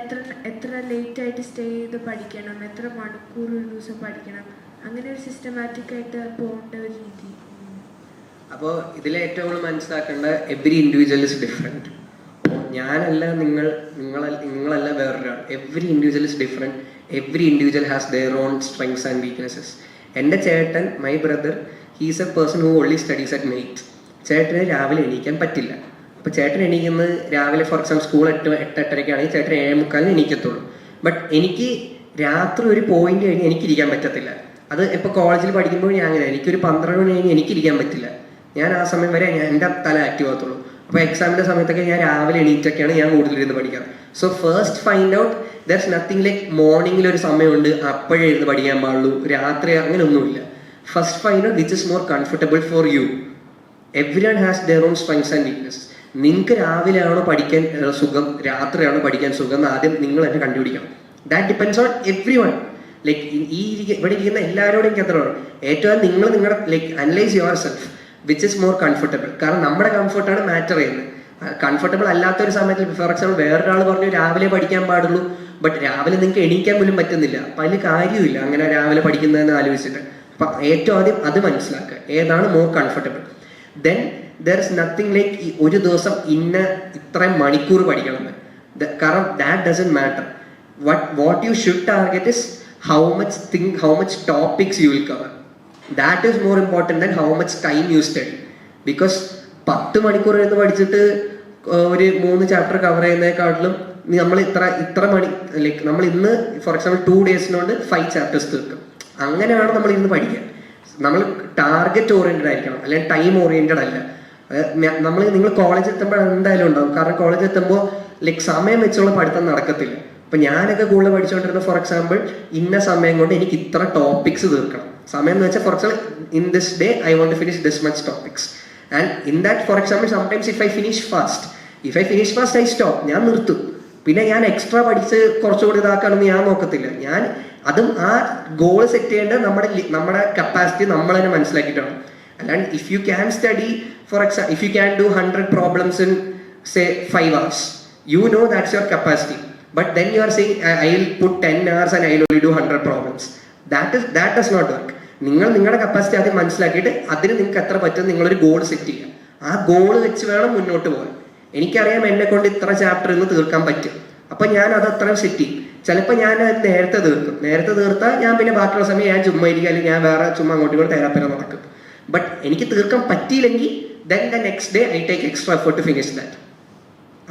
എത്ര ലേറ്റ് ആയിട്ട് സ്റ്റേ ചെയ്ത് പഠിക്കണം, എത്ര മണിക്കൂർ ഒരു ദിവസം പഠിക്കണം, അങ്ങനെ ഒരു സിസ്റ്റമാറ്റിക് ആയിട്ട് പോകേണ്ട ഒരു രീതി. അപ്പോൾ ഇതിലെ ഏറ്റവും കൂടുതൽ മനസ്സിലാക്കേണ്ട, എവറി ഇൻഡിവിജ്വൽ ഇസ് ഡിഫറെൻറ്റ്. ഞാനല്ല നിങ്ങളല്ല വേറൊരാൾ. Every individual is different. Every individual has their own strengths and weaknesses. എൻ്റെ ചേട്ടൻ, my brother, he's A person who only studies at night. ചേട്ടന് രാവിലെ എണീക്കാൻ പറ്റില്ല. അപ്പോൾ ചേട്ടൻ എണീക്കുന്നത് രാവിലെ, ഫോർ എക്സാമ്പിൾ സ്കൂൾ 8-8:30 ആണെങ്കിൽ ചേട്ടൻ 7:45 എണീക്കത്തുള്ളൂ. ബട്ട് എനിക്ക് രാത്രി ഒരു പോയിന്റ് കഴിഞ്ഞ് എനിക്കിരിക്കാൻ പറ്റത്തില്ല. അത് ഇപ്പോൾ കോളേജിൽ പഠിക്കുമ്പോൾ ഞാൻ അങ്ങനെ എനിക്കൊരു 12 മണി കഴിഞ്ഞ് എനിക്കിരിക്കാൻ പറ്റില്ല. ഞാൻ ആ സമയം വരെ എൻ്റെ തല ആക്റ്റീവ് ആകത്തുള്ളൂ. അപ്പോൾ എക്സാമിൻ്റെ സമയത്തൊക്കെ ഞാൻ രാവിലെ എണീറ്റൊക്കെയാണ് ഞാൻ കൂടുതലിരുന്ന് പഠിക്കാറ്. സോ ഫസ്റ്റ് ഫൈൻഡ് ഔട്ട് ദർസ് നത്തിങ് ലൈക്ക് മോർണിംഗിൽ ഒരു സമയമുണ്ട് അപ്പോഴേ ഇരുന്ന് പഠിക്കാൻ പാടുള്ളൂ, രാത്രി അങ്ങനെ ഒന്നുമില്ല. First find out which is more comfortable for you. Everyone has their own strengths and weakness. നിങ്ങൾക്ക് രാവിലെയാണോ പഠിക്കാൻ സുഖം, രാത്രിയാണോ പഠിക്കാൻ സുഖം എന്ന് ആദ്യം നിങ്ങൾ തന്നെ കണ്ടുപിടിക്കണം. That depends on every one. Like ഇവിടെ ഇരിക്കുന്ന എല്ലാവരോടും എനിക്ക് അത്ര ഏറ്റവും നിങ്ങൾ നിങ്ങളുടെ like analyse your self which is more comfortable. കാരണം നമ്മുടെ കംഫർട്ടാണ് മാറ്റർ ചെയ്യുന്നത്. കംഫർട്ടബിൾ അല്ലാത്തൊരു സമയത്ത് ഫോർ എക്സാമ്പിൾ വേറൊരാൾ പറഞ്ഞു രാവിലെ പഠിക്കാൻ പാടുള്ളൂ, ബട്ട് രാവിലെ നിങ്ങൾക്ക് എണീക്കാൻ പോലും പറ്റുന്നില്ല, അപ്പം അതിൽ കാര്യമില്ല അങ്ങനെ രാവിലെ പഠിക്കുന്നതെന്ന് ആലോചിച്ചിട്ട്. അപ്പം ഏറ്റവും ആദ്യം അത് മനസ്സിലാക്കുക, ഏതാണ് more comfortable. Then there is nothing like ഒരു ദിവസം ഇത്രയും മണിക്കൂർ പഠിക്കണമെന്ന്. കാരണം that doesn't matter. What you should target is how much topics you will cover. That is more important than how much time you study. Because 10 മണിക്കൂർ എന്ന് പഠിച്ചിട്ട് ഒരു 3 ചാപ്റ്റർ കവർ ചെയ്യുന്നതിനെക്കാട്ടിലും നമ്മൾ ഇത്ര മണി ലൈക്ക് നമ്മൾ ഇന്ന് ഫോർ എക്സാമ്പിൾ 2 ഡേയ്സിനോട് 5 ചാപ്റ്റേഴ്സ് തീർക്കും. അങ്ങനെയാണ് നമ്മൾ ഇന്ന് പഠിക്കുക. നമ്മൾ ടാർഗറ്റ് ഓറിയൻറ്റഡ് ആയിരിക്കണം, അല്ലെങ്കിൽ ടൈം ഓറിയൻറ്റഡ് അല്ല. നിങ്ങൾ കോളേജ് എത്തുമ്പോൾ എന്തായാലും ഉണ്ടാവും. കാരണം കോളേജ് എത്തുമ്പോൾ ലൈക്ക് സമയം വെച്ചുള്ള പഠിത്തം നടക്കത്തില്ല. അപ്പം ഞാനൊക്കെ കൂടുതൽ പഠിച്ചുകൊണ്ടിരുന്ന ഫോർ എക്സാമ്പിൾ ഇന്ന സമയം കൊണ്ട് എനിക്ക് ഇത്ര ടോപ്പിക്സ് തീർക്കണം. സമയം എന്ന് വെച്ചാൽ for example in this day I want to finish this much topics. And in that for example sometimes if I finish fast I stop, ഞാൻ നിർത്തും. പിന്നെ ഞാൻ എക്സ്ട്രാ പഠിച്ച് കുറച്ചുകൂടി ഇതാക്കാനൊന്നും ഞാൻ നോക്കത്തില്ല. അതും ആ ഗോൾ സെറ്റ് ചെയ്യേണ്ടത് നമ്മുടെ കപ്പാസിറ്റി നമ്മൾ തന്നെ മനസ്സിലാക്കിയിട്ടാണ്. അല്ലാണ്ട് if you can study four example if you can do 100 problems in say 5 hours, you know that's your capacity. But then you are saying I will put 10 hours and I will only do 100 problems. That does not work. നിങ്ങൾ നിങ്ങളുടെ capacity ആദ്യം മനസ്സിലാക്കിയിട്ട് അതിന് നിങ്ങൾക്ക് എത്ര പറ്റും നിങ്ങളൊരു goal set ചെയ്യുക. ആ ഗോൾ വെച്ച് വേണം മുന്നോട്ട് പോകാൻ. എനിക്കറിയാം എന്നെ കൊണ്ട് ഇത്ര ചാപ്റ്റർ ഇന്ന് തീർക്കാൻ പറ്റും, അപ്പം ഞാൻ അത് അത്രയും സെറ്റ് ചെയ്യും. ചിലപ്പോൾ ഞാൻ അത് നേരത്തെ തീർത്താൽ ഞാൻ പിന്നെ ബാക്കിയുള്ള സമയം ഞാൻ ചുമ്മാ ഇരിക്കുക, അല്ലെങ്കിൽ ഞാൻ വേറെ ചുമ്മാ അങ്ങോട്ടും തേരാപ്പര നടക്കും. ബട്ട് എനിക്ക് തീർക്കാൻ പറ്റിയില്ലെങ്കിൽ then the next day I take extra effort to finish that.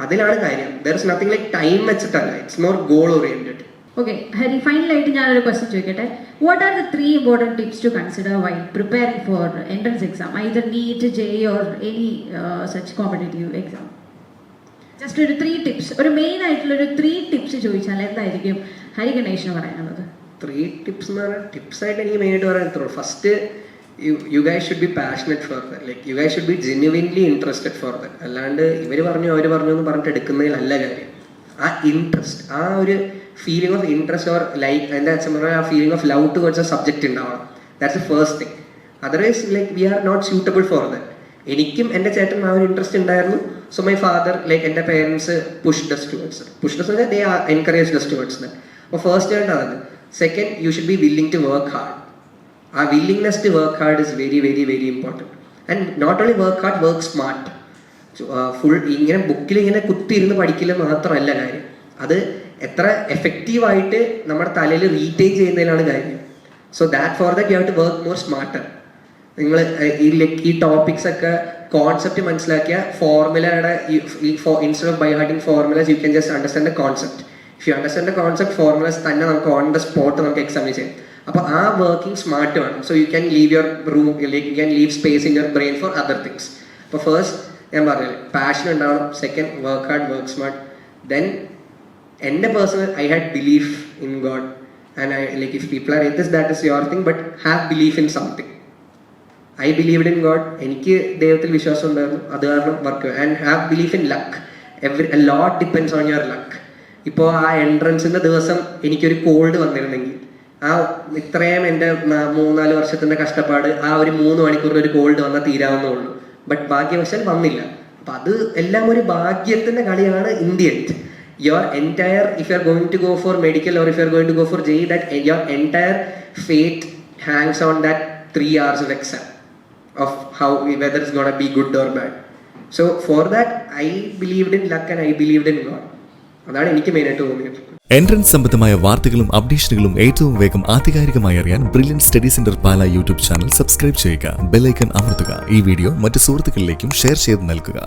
അതിലാണ് കാര്യം. There is nothing like time വെച്ചിട്ടല്ല, it's more goal oriented. Okay Hari, ഫൈനലായിട്ട് ഞാനൊരു ക്വസ്റ്റ്യൻ ചോദിക്കട്ടെ. What are the 3 important tips to consider while preparing for entrance exam, either NEET, JEE or any such competitive exam? Just ഒരു 3 tips, ഒരു main ആയിട്ടുള്ള ഒരു 3 tips ചോദിച്ചാൽ എന്തായിരിക്കും ഹരി ഗണേഷിന് പറയാനുള്ളത്? 3 ടിപ്സ് എന്ന് പറഞ്ഞാൽ ടിപ്സ് ആയിട്ട് എനിക്ക് മെയിനായിട്ട് പറയാൻ first you guys should be passionate for that. Like you guys should be genuinely interested for that. അല്ലാണ്ട് അവർ പറഞ്ഞു എന്ന് പറഞ്ഞിട്ട് എടുക്കുന്നതിലല്ല കാര്യം. ആ ഇൻട്രസ്റ്റ്, ആ ഒരു feeling of interest or like എൻ്റെ അച്ഛൻ പറഞ്ഞ ആ feeling of love towards a subject ഉണ്ടാവണം. That's the first thing. Otherwise like we are not suitable for that. എനിക്കും എൻ്റെ ചേട്ടൻ ആ ഒരു ഇൻട്രസ്റ്റ് ഉണ്ടായിരുന്നു. സോ മൈ ഫാദർ ലൈക്ക് എൻ്റെ parents pushed us towards they encouraged us towards that. അപ്പോൾ first ആയിട്ട് അതാണ്. Second, you should be willing to work hard. ആ willingness to work hard is very very very important. And not only work hard, work smart. Full ഇങ്ങനെ ബുക്കിൽ ഇങ്ങനെ കുത്തിയിരുന്ന് പഠിക്കൽ മാത്രമല്ല കാര്യം, അത് എത്ര എഫക്റ്റീവായിട്ട് നമ്മുടെ തലയിൽ റീറ്റെയിൻ ചെയ്യുന്നതിലാണ് കാര്യം. So that for that you have to work more smarter. നിങ്ങൾ ഈ ടോപ്പിക്സ് ഒക്കെ കോൺസെപ്റ്റ് മനസ്സിലാക്കിയ ഫോർമുലയുടെ instead of by hearting formulas you can just understand the concept. If you understand the concept, formulas തന്നെ നമുക്ക് ഓൺ ദ സ്പോട്ട് നമുക്ക് examine ചെയ്യാം. അപ്പോൾ ആ വർക്കിംഗ് സ്മാർട്ട് വേണം. So you can leave your room, like you can leave space in your brain for other things. അപ്പോൾ first ഞാൻ പറഞ്ഞില്ലേ പാഷൻ ഉണ്ടാവണം. Second, work hard, work smart. Then എൻ്റെ personal I had belief in God and I like if people are this that is your thing, but have belief in something. I believed in God. എനിക്ക് ദൈവത്തിൽ വിശ്വാസം ഉണ്ടായിരുന്നു, അത് കാരണം work. And have belief in luck. A lot depends on your luck. ഇപ്പോൾ ആ എൻട്രൻസിൻ്റെ ദിവസം എനിക്കൊരു കോൾഡ് വന്നിരുന്നെങ്കിൽ ആ ഇത്രയും എൻ്റെ 3-4 വർഷത്തിൻ്റെ കഷ്ടപ്പാട് ആ ഒരു 3 മണിക്കൂറിൽ ഒരു കോൾഡ് വന്നാൽ തീരാവുന്നുള്ളൂ. ബട്ട് ഭാഗ്യവശാൽ വന്നില്ല. അപ്പം അത് എല്ലാം ഒരു ഭാഗ്യത്തിൻ്റെ കളിയാണ്. In the end your entire, if you are going to go for medical or if you are going to go for JEE, that your entire fate hangs on that 3 hours of exam of how whether it's going to be good or bad. So for that I believed in luck and I believed in God. അതാണ് എനിക്ക് മെയിനായിട്ട് തോന്നിയത്. Entrance സംബന്ധമായ വാർത്തകളും അപ്ഡേഷനുകളും ഏറ്റവും വേഗം ആധികാരികമായി അറിയാൻ ബ്രില്യൻറ്റ് സ്റ്റഡി സെന്റർ പാല യൂട്യൂബ് ചാനൽ സബ്സ്ക്രൈബ് ചെയ്യുക, ബെൽ ഐക്കൺ അമർത്തുക. ഈ വീഡിയോ മറ്റു സുഹൃത്തുക്കളിലേക്കും ഷെയർ ചെയ്ത് നൽകുക.